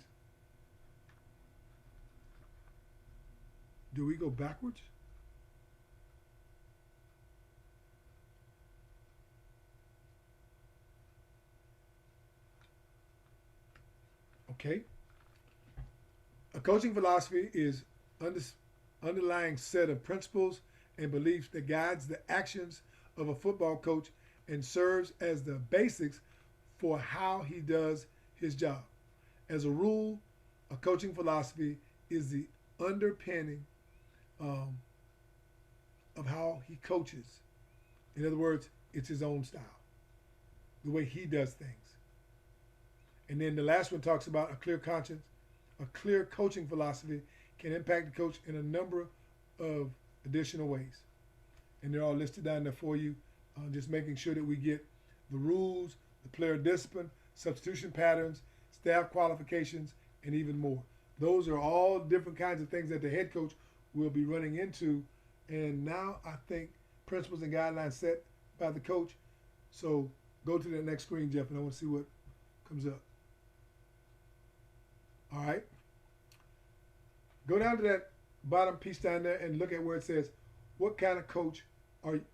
Do we go backwards? Okay. A coaching philosophy is underlying set of principles and beliefs that guides the actions of a football coach and serves as the basics for how he does his job. As a rule, a coaching philosophy is the underpinning of how he coaches. In other words, it's his own style, the way he does things. And then the last one talks about a clear conscience. A clear coaching philosophy can impact the coach in a number of additional ways. And they're all listed down there for you. Just making sure that we get the rules, the player discipline, substitution patterns, staff qualifications, and even more. Those are all different kinds of things that the head coach will be running into. And now I think principles and guidelines set by the coach. So go to the next screen, Jeff, and I want to see what comes up. All right. Go down to that bottom piece down there and look at where it says, what kind of coach are you?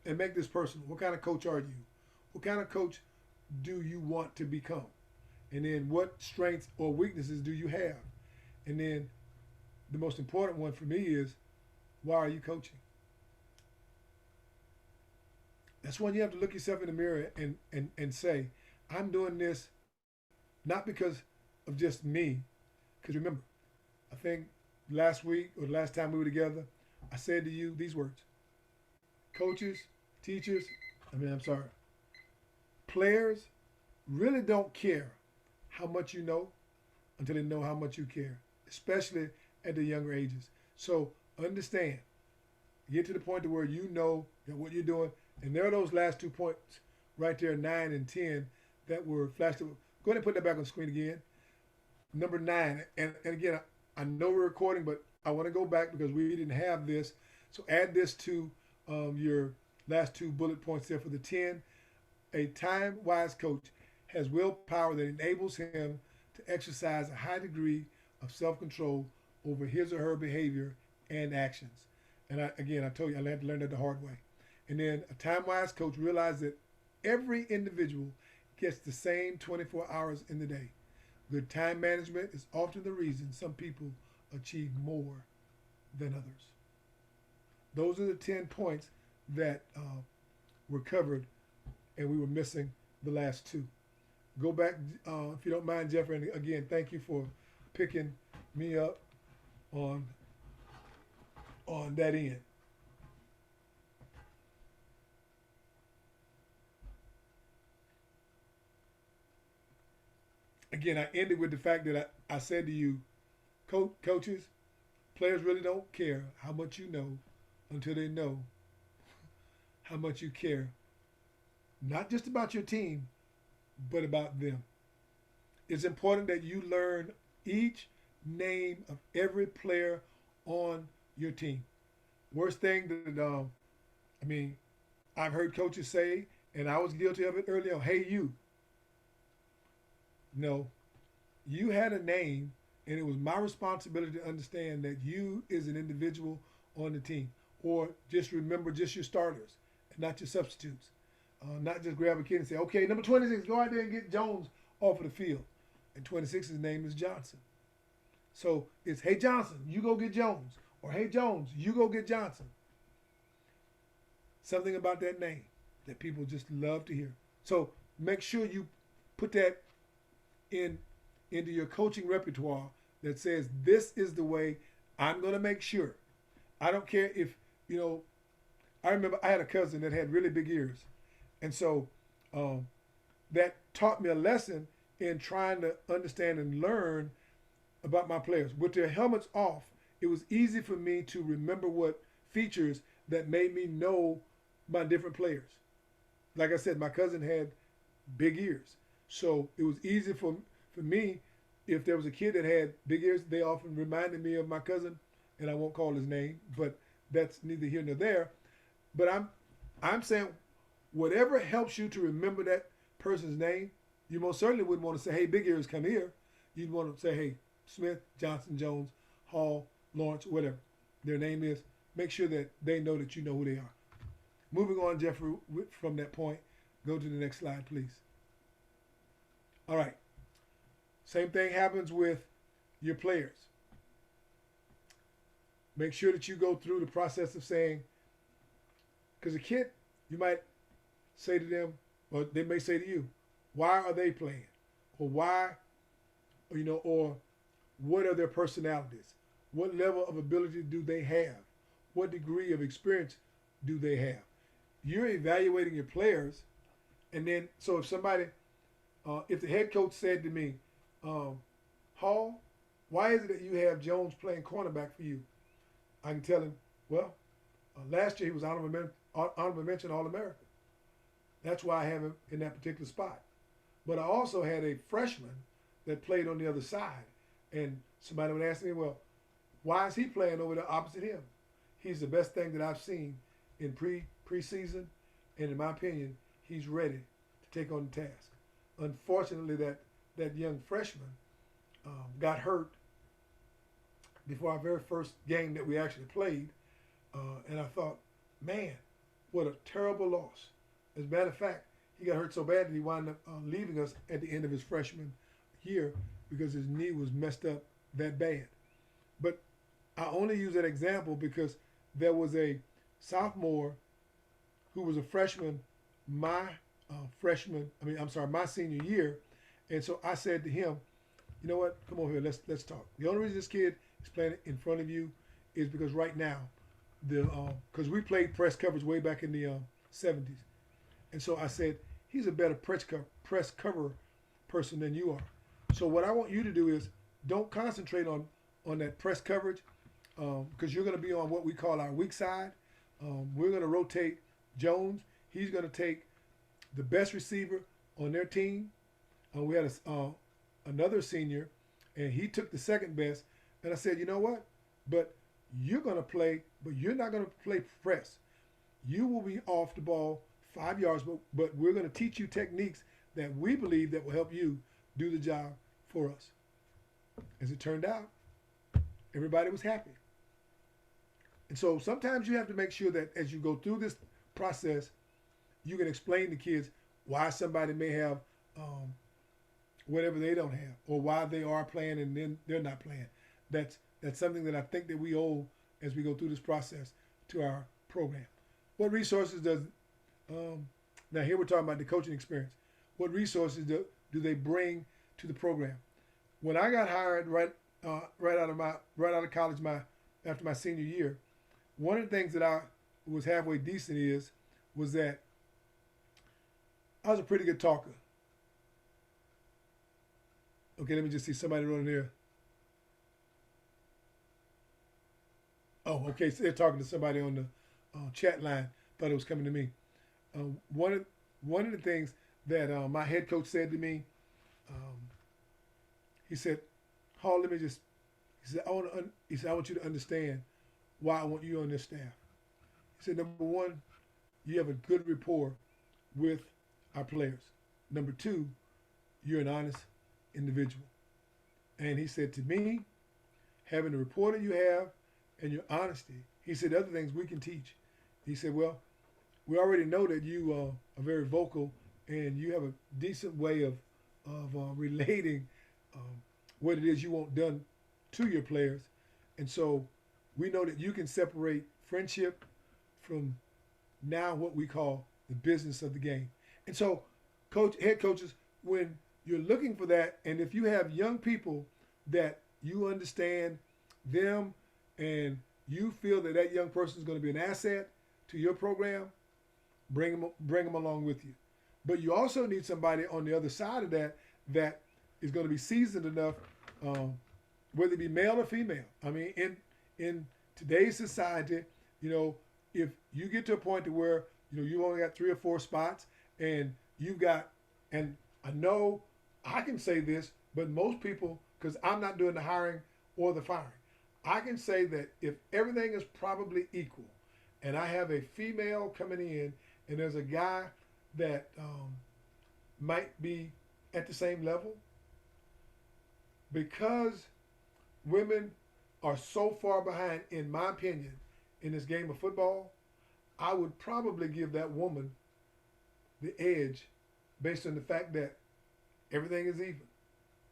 And make this personal. What kind of coach are you? What kind of coach do you want to become? And then what strengths or weaknesses do you have? And then the most important one for me is, why are you coaching? That's when you have to look yourself in the mirror and say, I'm doing this not because of just me. Because remember, I think last week or the last time we were together, I said to you these words. Coaches, teachers, players really don't care how much you know until they know how much you care, especially at the younger ages. So understand, get to the point to where you know that what you're doing, and there are those last 2 points right there, 9 and 10, that were flashed. Go ahead and put that back on the screen again. Number 9, and again, I know we're recording, but I want to go back because we didn't have this. So add this to your last 2 bullet points there for the 10. A time-wise coach has willpower that enables him to exercise a high degree of self-control over his or her behavior and actions. And I told you I had to learn that the hard way. And then a time-wise coach realizes that every individual gets the same 24 hours in the day. Good time management is often the reason some people achieve more than others. Those are the 10 points that were covered, and we were missing the last 2. Go back, if you don't mind, Jeffrey, and again, thank you for picking me up on that end. Again, I ended with the fact that I said to you, coaches, players really don't care how much you know until they know how much you care, not just about your team, but about them. It's important that you learn each name of every player on your team. Worst thing that, I've heard coaches say, and I was guilty of it early on, hey, you. No, you had a name, and it was my responsibility to understand that you is an individual on the team. Or just remember just your starters and not your substitutes. Not just grab a kid and say, okay, number 26, go out there and get Jones off of the field. And 26's name is Johnson. So it's, hey, Johnson, you go get Jones. Or, hey, Jones, you go get Johnson. Something about that name that people just love to hear. So make sure you put that into your coaching repertoire that says, this is the way I'm going to make sure. I don't care if, I remember I had a cousin that had really big ears. And so that taught me a lesson in trying to understand and learn about my players. With their helmets off, it was easy for me to remember what features that made me know my different players. Like I said, my cousin had big ears. So it was easy for me, if there was a kid that had big ears, they often reminded me of my cousin, and I won't call his name, but that's neither here nor there. But I'm saying whatever helps you to remember that person's name, you most certainly wouldn't want to say, hey, big ears, come here. You'd want to say, hey, Smith, Johnson, Jones, Hall, Lawrence, whatever their name is. Make sure that they know that you know who they are. Moving on, Jeffrey, from that point, go to the next slide, please. All right. Same thing happens with your players. Make sure that you go through the process of saying, because a kid, you might say to them, or they may say to you, why are they playing? Or why, or what are their personalities? What level of ability do they have? What degree of experience do they have? You're evaluating your players, and then, so if the head coach said to me, Hall, why is it that you have Jones playing cornerback for you? I can tell him, well, last year he was honorable mention All-American. That's why I have him in that particular spot. But I also had a freshman that played on the other side. And somebody would ask me, well, why is he playing over there opposite him? He's the best thing that I've seen in preseason, and in my opinion, he's ready to take on the task. Unfortunately, that young freshman got hurt before our very first game that we actually played, and I thought, man, what a terrible loss. As a matter of fact, he got hurt so bad that he wound up leaving us at the end of his freshman year because his knee was messed up that bad. But I only use that example because there was a sophomore who was a freshman my senior year, and so I said to him, you know what, come over here, let's talk. The only reason this kid is playing in front of you is because right now, because we played press coverage way back in the 70s, and so I said he's a better press cover person than you are. So what I want you to do is don't concentrate on that press coverage, because you're going to be on what we call our weak side. We're going to rotate Jones. He's going to take the best receiver on their team. We had another senior, and he took the second best. And I said, you know what? But you're going to play, but you're not going to play press. You will be off the ball 5 yards, but we're going to teach you techniques that we believe that will help you do the job for us. As it turned out, everybody was happy. And so sometimes you have to make sure that as you go through this process, you can explain to kids why somebody may have whatever they don't have, or why they are playing and then they're not playing. That's something that I think that we owe as we go through this process to our program. What resources does now here we're talking about the coaching experience. What resources do they bring to the program? When I got hired right out of college after my senior year, one of the things that I was halfway decent was that I was a pretty good talker. Okay, let me just see somebody wrote in there. Oh, okay, so they're talking to somebody on the chat line. Thought it was coming to me. One of the things that my head coach said to me, he said, Hall, he said, I want you to understand why I want you on this staff. He said, number one, you have a good rapport with our players. Number two, you're an honest individual. And he said to me, having the rapport that you have and your honesty, he said, other things we can teach. He said, well, we already know that you are very vocal and you have a decent way of relating what it is you want done to your players. And so we know that you can separate friendship from now what we call the business of the game. And so head coaches, when you're looking for that, and if you have young people that you understand them and you feel that young person is going to be an asset to your program, bring them along with you. But you also need somebody on the other side of that is going to be seasoned enough, whether it be male or female. I mean, in today's society, you know, if you get to a point to where you know you only got 3 or 4 spots, and you've got, and I know I can say this, but most people, because I'm not doing the hiring or the firing, I can say that if everything is probably equal, and I have a female coming in, and there's a guy that might be at the same level, because women are so far behind, in my opinion, in this game of football, I would probably give that woman the edge based on the fact that everything is even.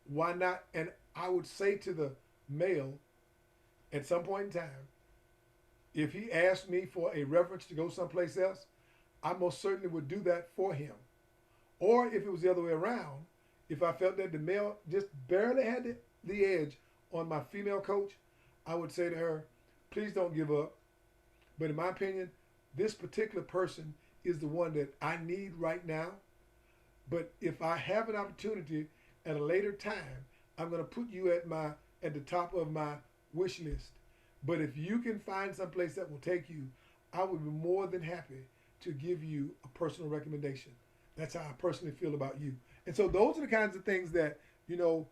Why not? And I would say to the male at some point in time, if he asked me for a reference to go someplace else, I most certainly would do that for him. Or if it was the other way around, if I felt that the male just barely had the edge on my female coach, I would say to her, please don't give up. But in my opinion, this particular person is the one that I need right now. But if I have an opportunity at a later time, I'm going to put you at the top of my wish list. But if you can find someplace that will take you, I would be more than happy to give you a personal recommendation. That's how I personally feel about you. And so those are the kinds of things that, you know,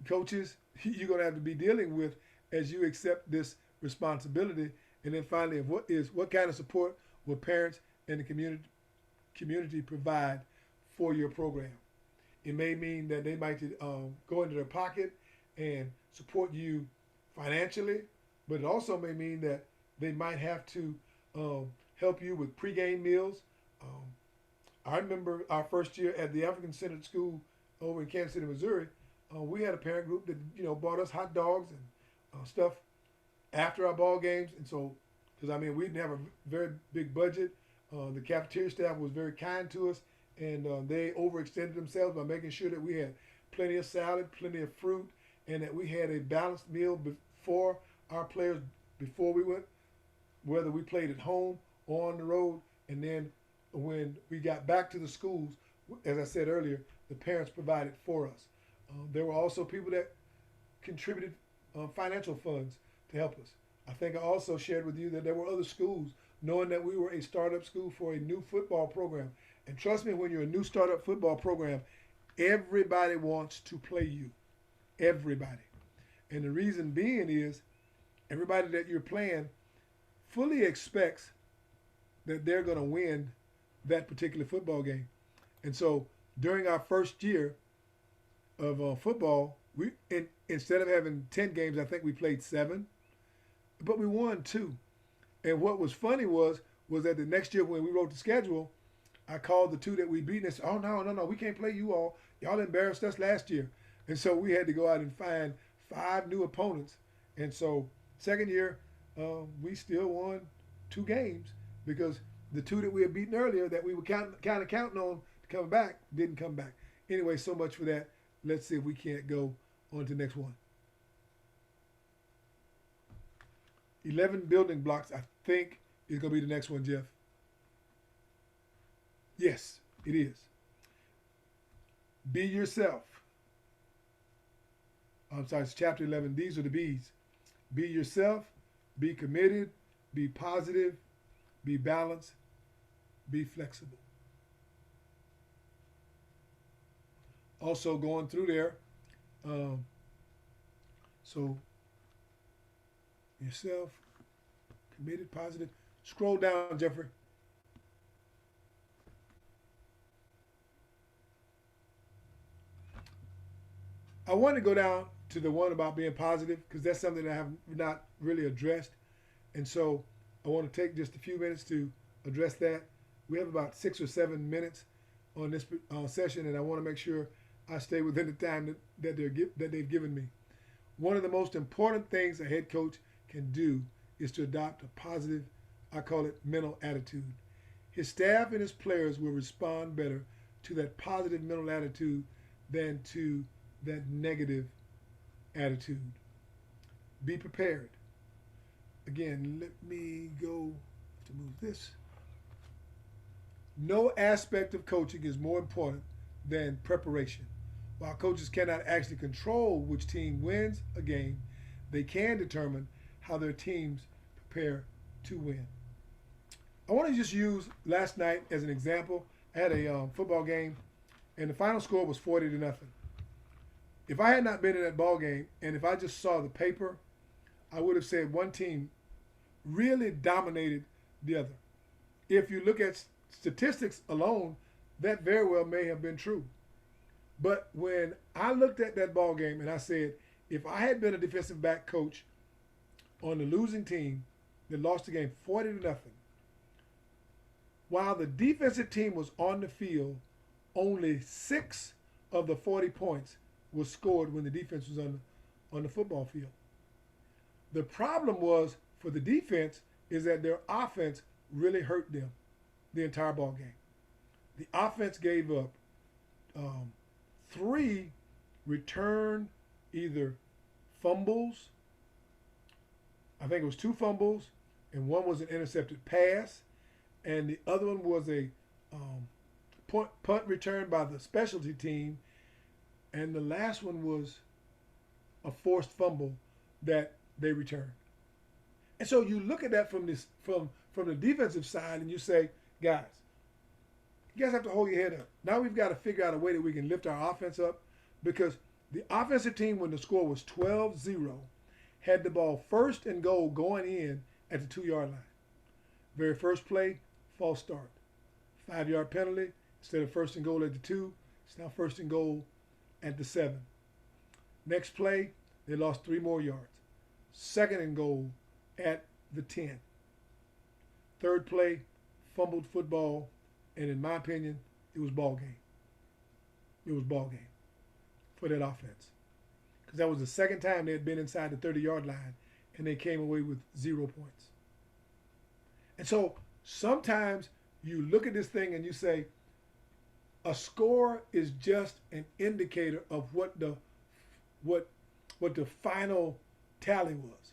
coaches, you're going to have to be dealing with as you accept this responsibility. And then finally, what kind of support will parents and the community provide for your program? It may mean that they might go into their pocket and support you financially, but it also may mean that they might have to help you with pregame meals. I remember our first year at the African Centered School over in Kansas City, Missouri. We had a parent group that, you know, bought us hot dogs and stuff after our ball games. And so, because I mean, we didn't have a very big budget. The cafeteria staff was very kind to us, and they overextended themselves by making sure that we had plenty of salad, plenty of fruit, and that we had a balanced meal for our players before we went, whether we played at home or on the road. And then when we got back to the schools, as I said earlier, the parents provided for us. There were also people that contributed financial funds to help us. I think I also shared with you that there were other schools, knowing that we were a startup school for a new football program. And trust me, when you're a new startup football program, everybody wants to play you. Everybody. And the reason being is everybody that you're playing fully expects that they're going to win that particular football game. And so during our first year of football, instead of having 10 games, I think we played 7, but we won 2. And what was funny was that the next year when we wrote the schedule, I called the 2 that we beat and said, oh, no, we can't play you all. Y'all embarrassed us last year. And so we had to go out and find 5 new opponents. And so second year, we still won 2 games because the 2 that we had beaten earlier that we were kind of counting on to come back didn't come back. Anyway, so much for that. Let's see if we can't go on to the next one. 11 building blocks, I think, is going to be the next one, Jeff. Yes, it is. Be yourself. I'm sorry, it's chapter 11. These are the B's. Be yourself, be committed, be positive, be balanced, be flexible. Also going through there, so yourself, committed, positive. Scroll down, Jeffrey. I want to go down to the one about being positive because that's something that I have not really addressed. And so I want to take just a few minutes to address that. We have about 6 or 7 minutes on this session, and I want to make sure I stay within the time that they've given me. One of the most important things a head coach can do is to adopt a positive, I call it mental attitude. His staff and his players will respond better to that positive mental attitude than to that negative attitude. Be prepared. Again, let me go to move this. No aspect of coaching is more important than preparation. While coaches cannot actually control which team wins a game, they can determine how their teams prepare to win. I want to just use last night as an example. I had a football game, and the final score was 40-0. If I had not been in that ball game, and if I just saw the paper, I would have said one team really dominated the other. If you look at statistics alone, that very well may have been true. But when I looked at that ball game and I said, if I had been a defensive back coach on the losing team that lost the game 40-0, while the defensive team was on the field, only 6 of the 40 points was scored when the defense was on the football field. The problem was for the defense is that their offense really hurt them the entire ball game. The offense gave up 3 return either fumbles, I think it was 2 fumbles, and one was an intercepted pass, and the other one was a punt return by the specialty team, and the last one was a forced fumble that they returned. And so you look at that from the defensive side, and you say, guys, you guys have to hold your head up. Now we've got to figure out a way that we can lift our offense up, because the offensive team, when the score was 12-0, had the ball first and goal going in at the 2-yard line. Very first play, false start. 5-yard penalty. Instead of first and goal at the 2, it's now first and goal at the 7. Next play, they lost 3 more yards. Second and goal at the 10. Third play, fumbled football, and in my opinion, it was ball game. It was ball game for that offense. Because that was the second time they had been inside the 30-yard line, and they came away with 0 points. And so sometimes you look at this thing and you say, a score is just an indicator of what the final tally was.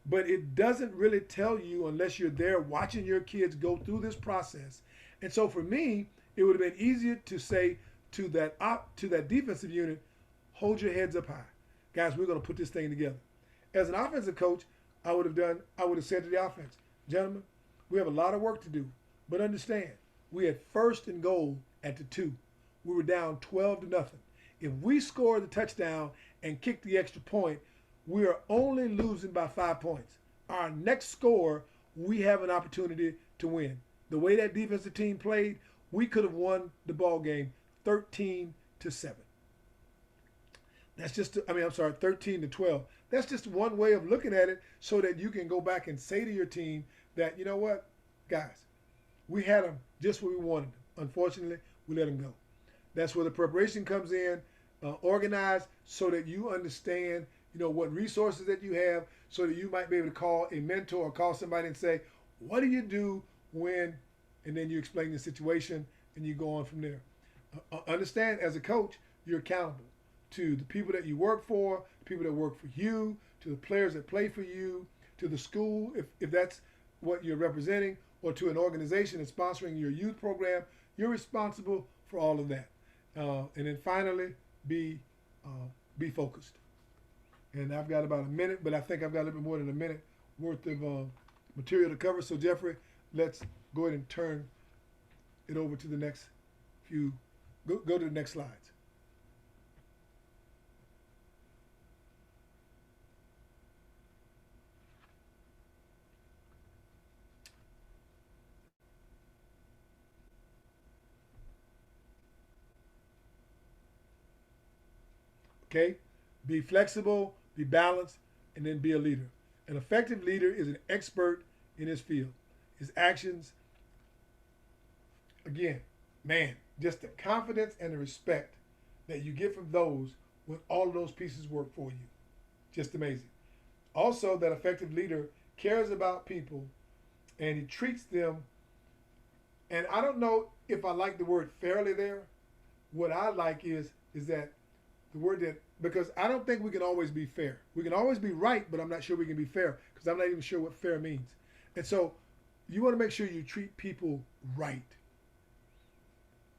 But it doesn't really tell you unless you're there watching your kids go through this process. And so for me, it would have been easier to say to that defensive unit, hold your heads up high. Guys, we're going to put this thing together. As an offensive coach, I would have said to the offense, gentlemen, we have a lot of work to do, but understand, we had first and goal at the 2. We were down 12-0. If we score the touchdown and kick the extra point, we are only losing by 5 points. Our next score, we have an opportunity to win. The way that defensive team played, we could have won the ball game 13-7. That's just, 13-12. That's just one way of looking at it, so that you can go back and say to your team that, you know what, guys, we had them just where we wanted them. Unfortunately, we let them go. That's where the preparation comes in, organized so that you understand, what resources that you have, so that you might be able to call a mentor or call somebody and say, what do you do when, and then you explain the situation and you go on from there. Understand, as a coach, you're accountable to the people that you work for, people that work for you, to the players that play for you, to the school, if that's what you're representing, or to an organization that's sponsoring your youth program. You're responsible for all of that. And then finally, be focused. And I've got about a minute, but I think I've got a little bit more than a minute worth of material to cover. So Jeffrey, let's go ahead and turn it over to the next few. Go to the next slides. Okay? Be flexible, be balanced, and then be a leader. An effective leader is an expert in his field. His actions, again, man, just the confidence and the respect that you get from those when all of those pieces work for you. Just amazing. Also, that effective leader cares about people and he treats them, and I don't know if I like the word fairly there. What I like is that the word that, because I don't think we can always be fair. We can always be right, but I'm not sure we can be fair, because I'm not even sure what fair means. And so you want to make sure you treat people right.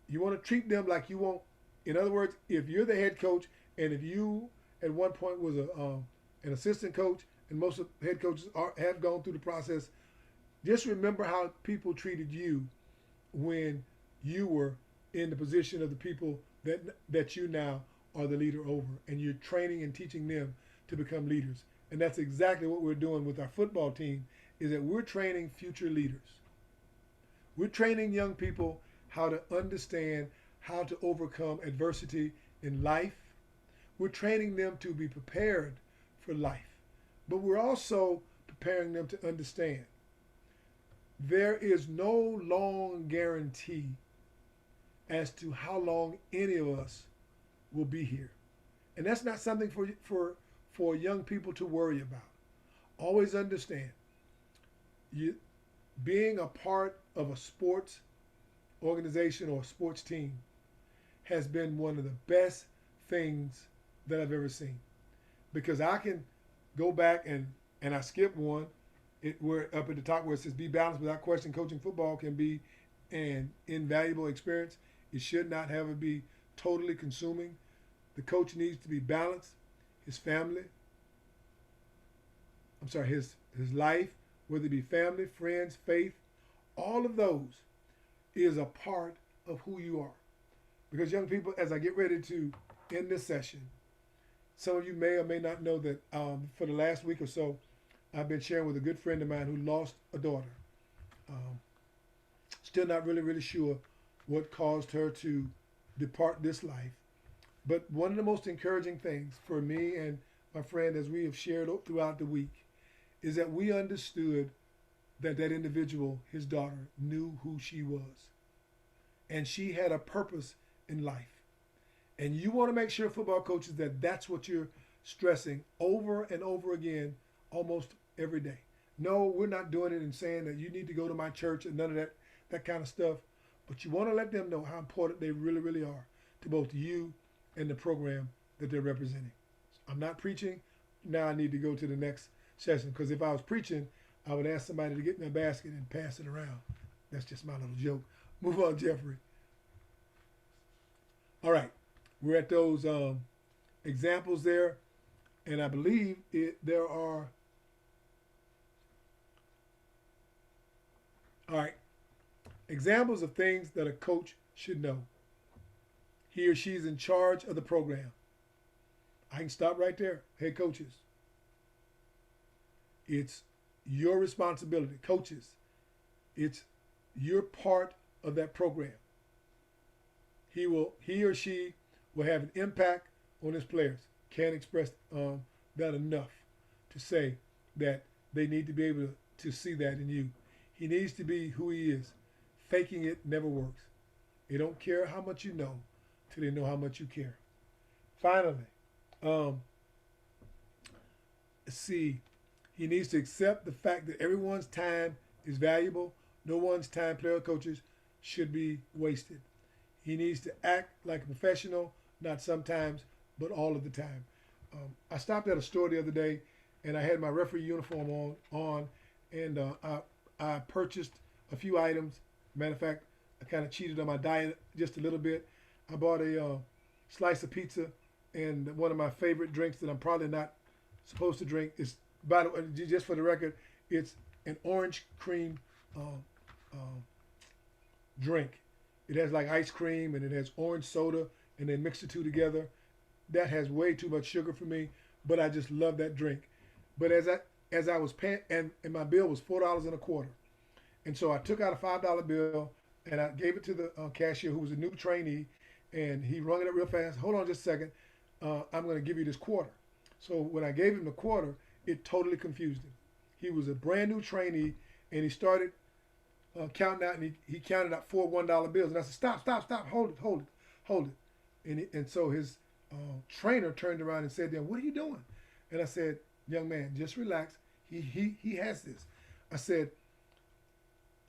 You want to treat them like you want In other words, if you're the head coach, and if you at one point was an assistant coach, and most of head coaches have gone through the process, just remember how people treated you when you were in the position of the people that you now are the leader over, and you're training and teaching them to become leaders. And that's exactly what we're doing with our football team, is that we're training future leaders. We're training young people how to understand how to overcome adversity in life. We're training them to be prepared for life. But we're also preparing them to understand there is no long guarantee as to how long any of us will be here. And that's not something for young people to worry about. Always understand, you being a part of a sports organization or a sports team has been one of the best things that I've ever seen. Because I can go back and I skipped one. We're up at the top where it says be balanced. Without question, coaching football can be an invaluable experience. It should not ever be totally consuming. The coach needs to be balanced. His family, his life, whether it be family, friends, faith, all of those is a part of who you are. Because young people, as I get ready to end this session, some of you may or may not know that for the last week or so, I've been sharing with a good friend of mine who lost a daughter. Still not really sure what caused her to depart this life. But one of the most encouraging things for me and my friend, as we have shared throughout the week, is that we understood that individual, his daughter, knew who she was. And she had a purpose in life. And you want to make sure, football coaches, that that's what you're stressing over and over again almost every day. No, we're not doing it and saying that you need to go to my church and none of that kind of stuff. But you want to let them know how important they really are to both you and the program that they're representing. I'm not preaching. Now I need to go to the next session, because if I was preaching, I would ask somebody to get me a basket and pass it around. That's just my little joke. Move on, Jeffrey. All right. We're at those examples there, and I believe there are. All right. Examples of things that a coach should know. He or she is in charge of the program. I can stop right there. Head coaches. It's your responsibility. Coaches, it's your part of that program. He or she will have an impact on his players. Can't express that enough to say that they need to be able to see that in you. He needs to be who he is. Faking it never works. They don't care how much you know till they know how much you care. Finally, C, he needs to accept the fact that everyone's time is valuable. No one's time, player coaches, should be wasted. He needs to act like a professional, not sometimes, but all of the time. I stopped at a store the other day, and I had my referee uniform on, and I purchased a few items. Matter of fact, I kind of cheated on my diet just a little bit. I bought a slice of pizza and one of my favorite drinks that I'm probably not supposed to drink is, by the way, just for the record, it's an orange cream drink. It has like ice cream and it has orange soda, and they mix the two together. That has way too much sugar for me, but I just love that drink. But as I was paying, and my bill was $4.25, and so I took out a $5 bill and I gave it to the cashier, who was a new trainee, and he rung it up real fast. Hold on just a second. I'm going to give you this quarter. So when I gave him the quarter, it totally confused him. He was a brand new trainee, and he started counting out, and he counted out four $1 bills. And I said, stop, hold it. And so his trainer turned around and said to him, what are you doing? And I said, young man, just relax. He has this. I said,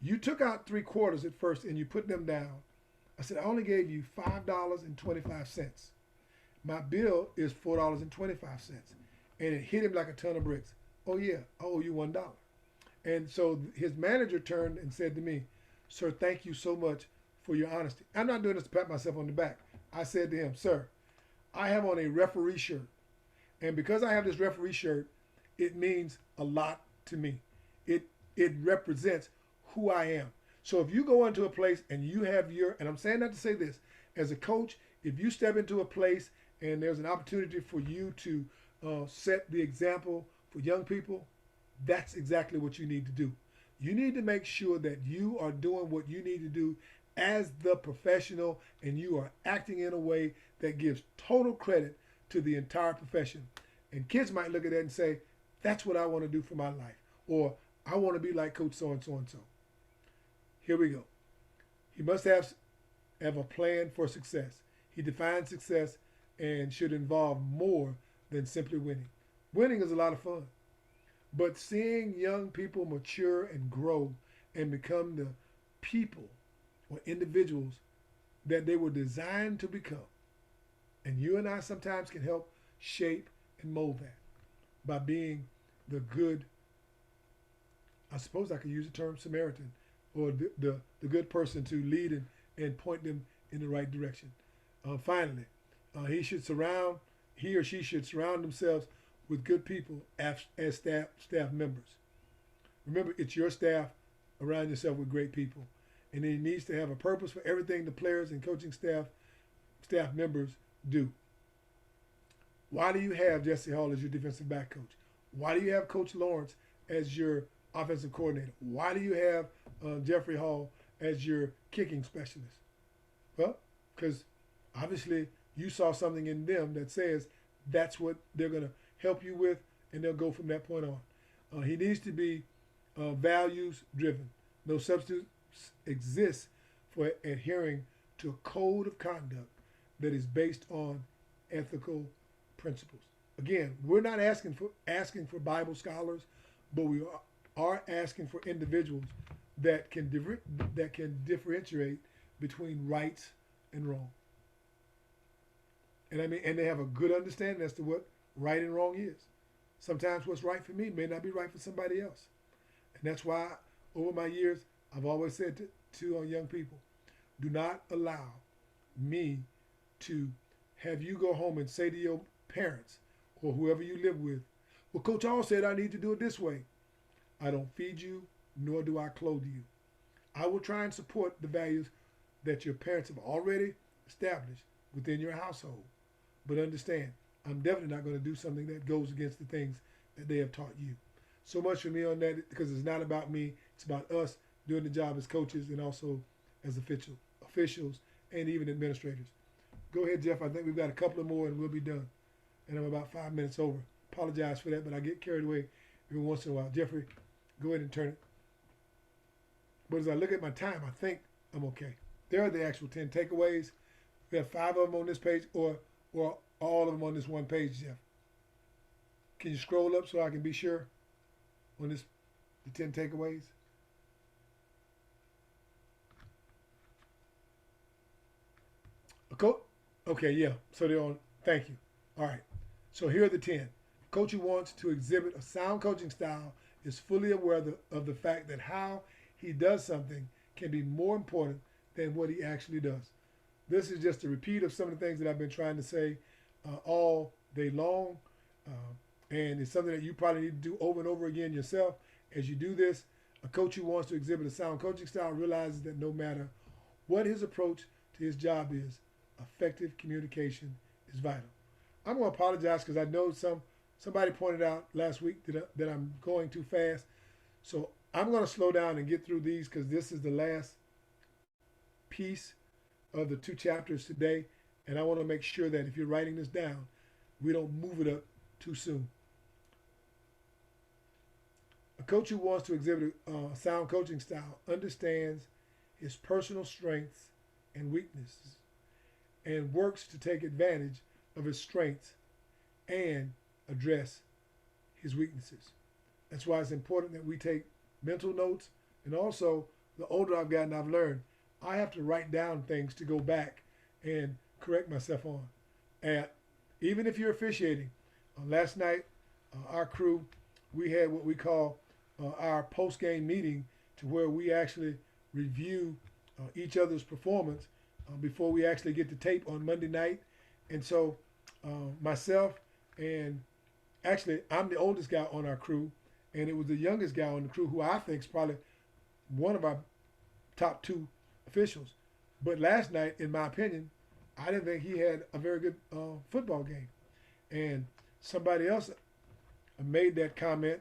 you took out 3 quarters at first and you put them down. I said, I only gave you $5.25. My bill is $4.25. And it hit him like a ton of bricks. Oh yeah, I owe you $1. And so his manager turned and said to me, sir, thank you so much for your honesty. I'm not doing this to pat myself on the back. I said to him, "Sir, I have on a referee shirt. And because I have this referee shirt, it means a lot to me. It represents who I am. So if you go into a place and you have your, and I'm saying that to say this, as a coach, if you step into a place and there's an opportunity for you to set the example for young people, that's exactly what you need to do. You need to make sure that you are doing what you need to do as the professional and you are acting in a way that gives total credit to the entire profession. And kids might look at that and say, that's what I want to do for my life. Or I want to be like Coach so and so and so. Here we go. He must have a plan for success. He defines success and should involve more than simply winning. Winning is a lot of fun. But seeing young people mature and grow and become the people or individuals that they were designed to become, and you and I sometimes can help shape and mold that by being the good, I suppose I could use the term Samaritan, or the good person to lead and point them in the right direction. Finally, he or she should surround themselves with good people as staff members. Remember, it's your staff. Around yourself with great people. And it needs to have a purpose for everything the players and coaching staff members do. Why do you have Jesse Hall as your defensive back coach? Why do you have Coach Lawrence as your offensive coordinator? Why do you have Jeffrey Hall as your kicking specialist? Well, because obviously you saw something in them that says that's what they're going to help you with, and they'll go from that point on. He needs to be values driven. No substitutes exist for adhering to a code of conduct that is based on ethical principles. Again, we're not asking for Bible scholars, but we are asking for individuals that can differentiate between right and wrong. And they have a good understanding as to what right and wrong is. Sometimes what's right for me may not be right for somebody else. And that's why over my years, I've always said to young people, do not allow me to have you go home and say to your parents or whoever you live with, well, Coach Hall said I need to do it this way. I don't feed you, nor do I clothe you. I will try and support the values that your parents have already established within your household. But understand, I'm definitely not going to do something that goes against the things that they have taught you. So much for me on that, because it's not about me. It's about us doing the job as coaches and also as officials and even administrators. Go ahead, Jeff. I think we've got a couple of more and we'll be done. And I'm about 5 minutes over. Apologize for that, but I get carried away every once in a while. Jeffrey, go ahead and turn it. But as I look at my time, I think I'm okay. There are the actual 10 takeaways. We have 5 of them on this page or all of them on this one page, Jeff. Can you scroll up so I can be sure on the 10 takeaways? Okay, yeah. So they're on. Thank you. All right. So here are the 10. A coach who wants to exhibit a sound coaching style is fully aware of the fact that how he does something can be more important than what he actually does. This is just a repeat of some of the things that I've been trying to say all day long. And it's something that you probably need to do over and over again yourself. As you do this, a coach who wants to exhibit a sound coaching style realizes that no matter what his approach to his job is, effective communication is vital. I'm going to apologize because I know somebody pointed out last week that I'm going too fast. So I'm going to slow down and get through these because this is the last piece of the 2 chapters today. And I want to make sure that if you're writing this down, we don't move it up too soon. A coach who wants to exhibit a sound coaching style understands his personal strengths and weaknesses and works to take advantage of his strengths and address his weaknesses. That's why it's important that we take mental notes. And also, the older I've gotten, I've learned I have to write down things to go back and correct myself on. And even if you're officiating, last night, our crew, we had what we call our post-game meeting to where we actually review each other's performance before we actually get the tape on Monday night. And so myself and actually I'm the oldest guy on our crew, and it was the youngest guy on the crew who I think is probably one of our top two officials. But last night, in my opinion, I didn't think he had a very good football game. And somebody else made that comment,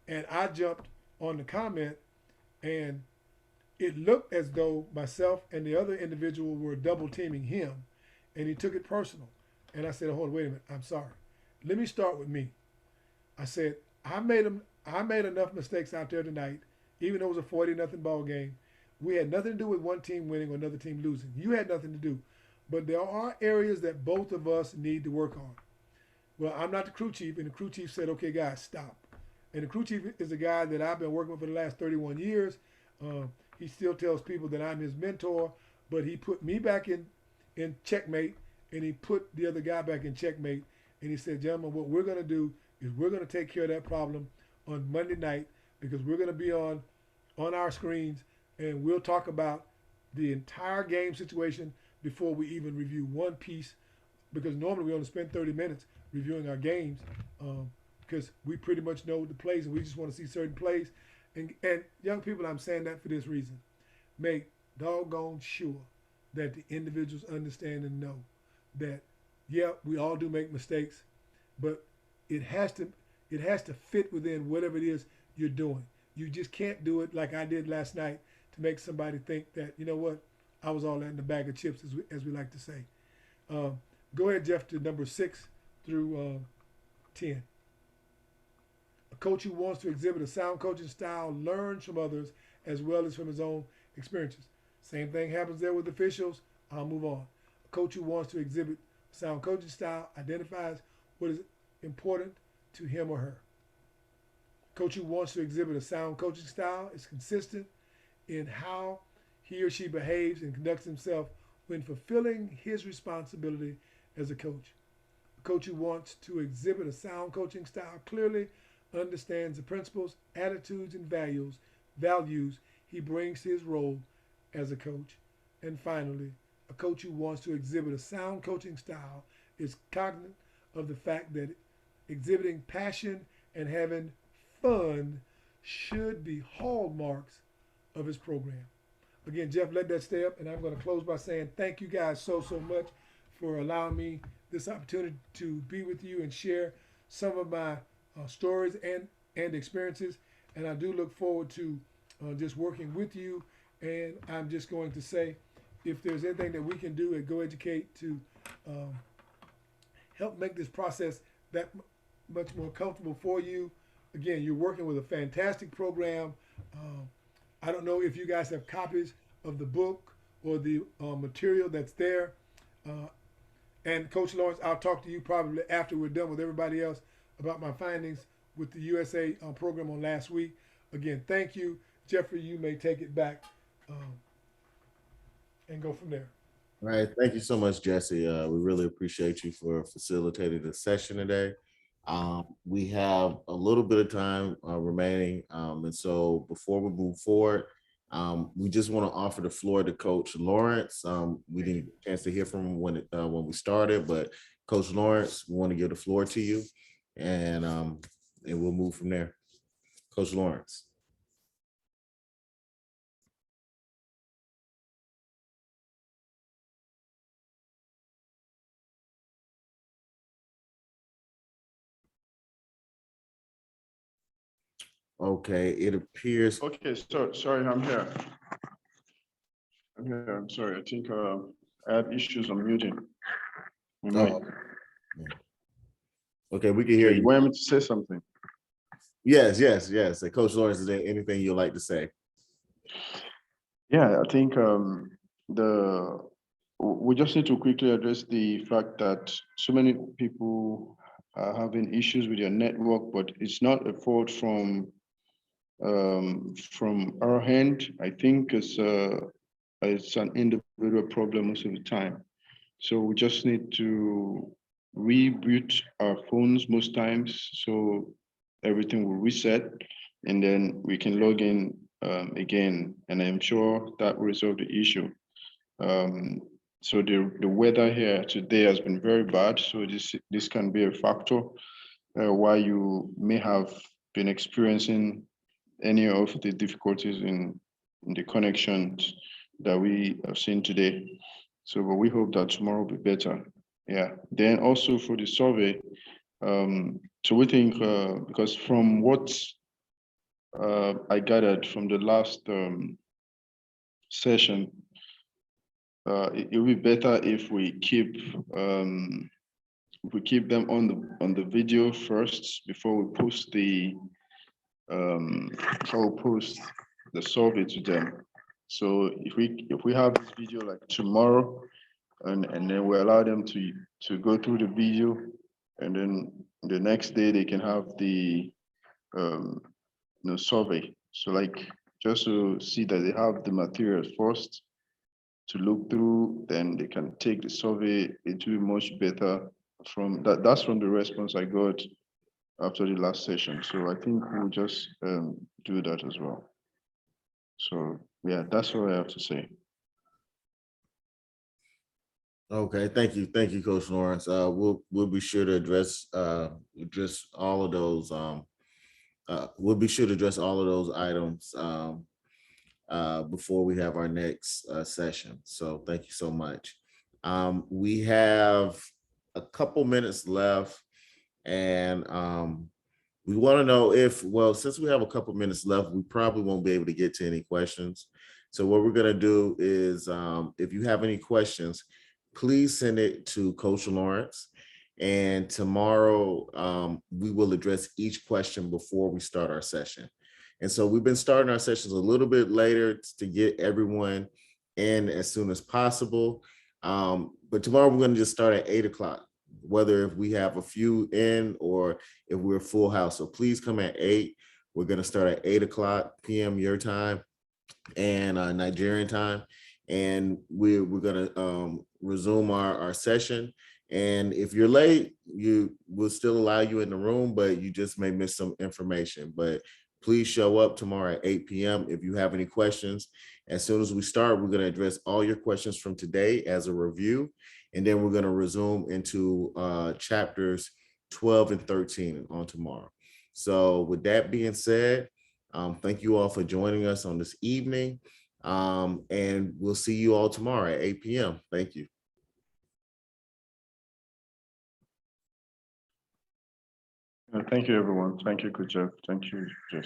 and I jumped on the comment, and it looked as though myself and the other individual were double teaming him, and he took it personal. And I said, "Hold on, wait a minute. I'm sorry. Let me start with me." I said, I made enough mistakes out there tonight, even though it was a 40-0 ball game. We had nothing to do with one team winning or another team losing. You had nothing to do. But there are areas that both of us need to work on. Well, I'm not the crew chief, and the crew chief said, "Okay, guys, stop." And the crew chief is a guy that I've been working with for the last 31 years. He still tells people that I'm his mentor, but he put me back in checkmate, and he put the other guy back in checkmate. And he said, "Gentlemen, what we're going to do is we're going to take care of that problem on Monday night, because we're going to be on our screens, and we'll talk about the entire game situation before we even review one piece, because normally we only spend 30 minutes reviewing our games, because we pretty much know the plays and we just want to see certain plays." And young people, I'm saying that for this reason. Make doggone sure that the individuals understand and know that, yeah, we all do make mistakes, but it has to fit within whatever it is you're doing. You just can't do it like I did last night to make somebody think that, you know what, I was all that in a bag of chips, as we like to say. Go ahead, Jeff, to number 6 through 10. A coach who wants to exhibit a sound coaching style learns from others as well as from his own experiences. Same thing happens there with officials. I'll move on. A coach who wants to exhibit a sound coaching style identifies what is important to him or her. A coach who wants to exhibit a sound coaching style is consistent in how he or she behaves and conducts himself when fulfilling his responsibility as a coach. A coach who wants to exhibit a sound coaching style clearly understands the principles, attitudes, and values he brings to his role as a coach. And finally, a coach who wants to exhibit a sound coaching style is cognizant of the fact that exhibiting passion and having fun should be hallmarks of his program. Again, Jeff, let that stay up, and I'm going to close by saying thank you guys so much for allowing me this opportunity to be with you and share some of my stories and experiences. And I do look forward to just working with you. And I'm just going to say, if there's anything that we can do at Go Educate to help make this process that much more comfortable for you. Again, you're working with a fantastic program. I don't know if you guys have copies of the book or the material that's there. And Coach Lawrence, I'll talk to you probably after we're done with everybody else about my findings with the USA program on last week. Again, thank you. Jeffrey, you may take it back and go from there. All right. Thank you so much, Jesse. We really appreciate you for facilitating the session today. We have a little bit of time remaining. And so before we move forward, we just want to offer the floor to Coach Lawrence. We didn't get a chance to hear from him when we started, but Coach Lawrence, we want to give the floor to you, and we'll move from there. Coach Lawrence. Okay, it appears. Okay, sorry, I'm here. I'm sorry. I think I had issues on muting. Oh, okay, we can hear You you. want me to say something? Yes. Coach Lawrence, is there anything you'd like to say? Yeah, I think we just need to quickly address the fact that so many people are having issues with your network, but it's not a fault from our hand. I think it's an individual problem most of the time. So we just need to reboot our phones most times, so everything will reset, and then we can log in again. And I'm sure that will resolve the issue. So the weather here today has been very bad. So this can be a factor why you may have been experiencing any of the difficulties in the connections that we have seen today. So, but we hope that tomorrow will be better. Yeah. Then also for the survey, so we think because from what I gathered from the last session, it will be better if we keep them on the video first before we post the survey to them. So if we have this video like tomorrow, and then we allow them to go through the video, and then the next day they can have the survey. So like just to see that they have the materials first to look through, then they can take the survey. It will be much better from that. That's from the response I got after the last session. So I think we'll just do that as well. So yeah, that's all I have to say. Okay, thank you, Coach Lawrence. We'll be sure to address all of those. We'll be sure to address all of those items before we have our next session. So thank you so much. We have a couple minutes left, and we want to know since we have a couple minutes left, we probably won't be able to get to any questions. So what we're going to do is, if you have any questions, please send it to Coach Lawrence. And tomorrow, we will address each question before we start our session. And so we've been starting our sessions a little bit later to get everyone in as soon as possible. But tomorrow we're going to just start at 8 o'clock, whether if we have a few in or if we're full house. So please come at 8. We're going to start at 8 o'clock p.m. your time and Nigerian time. And we're going to resume our session. And if you're late, we'll still allow you in the room, but you just may miss some information. But please show up tomorrow at 8 p.m. if you have any questions. As soon as we start, we're going to address all your questions from today as a review. And then we're going to resume into chapters 12 and 13 on tomorrow. So with that being said, thank you all for joining us on this evening. And we'll see you all tomorrow at 8 p.m. Thank you. Thank you, everyone. Thank you, Coach Jeff. Thank you, Jeff.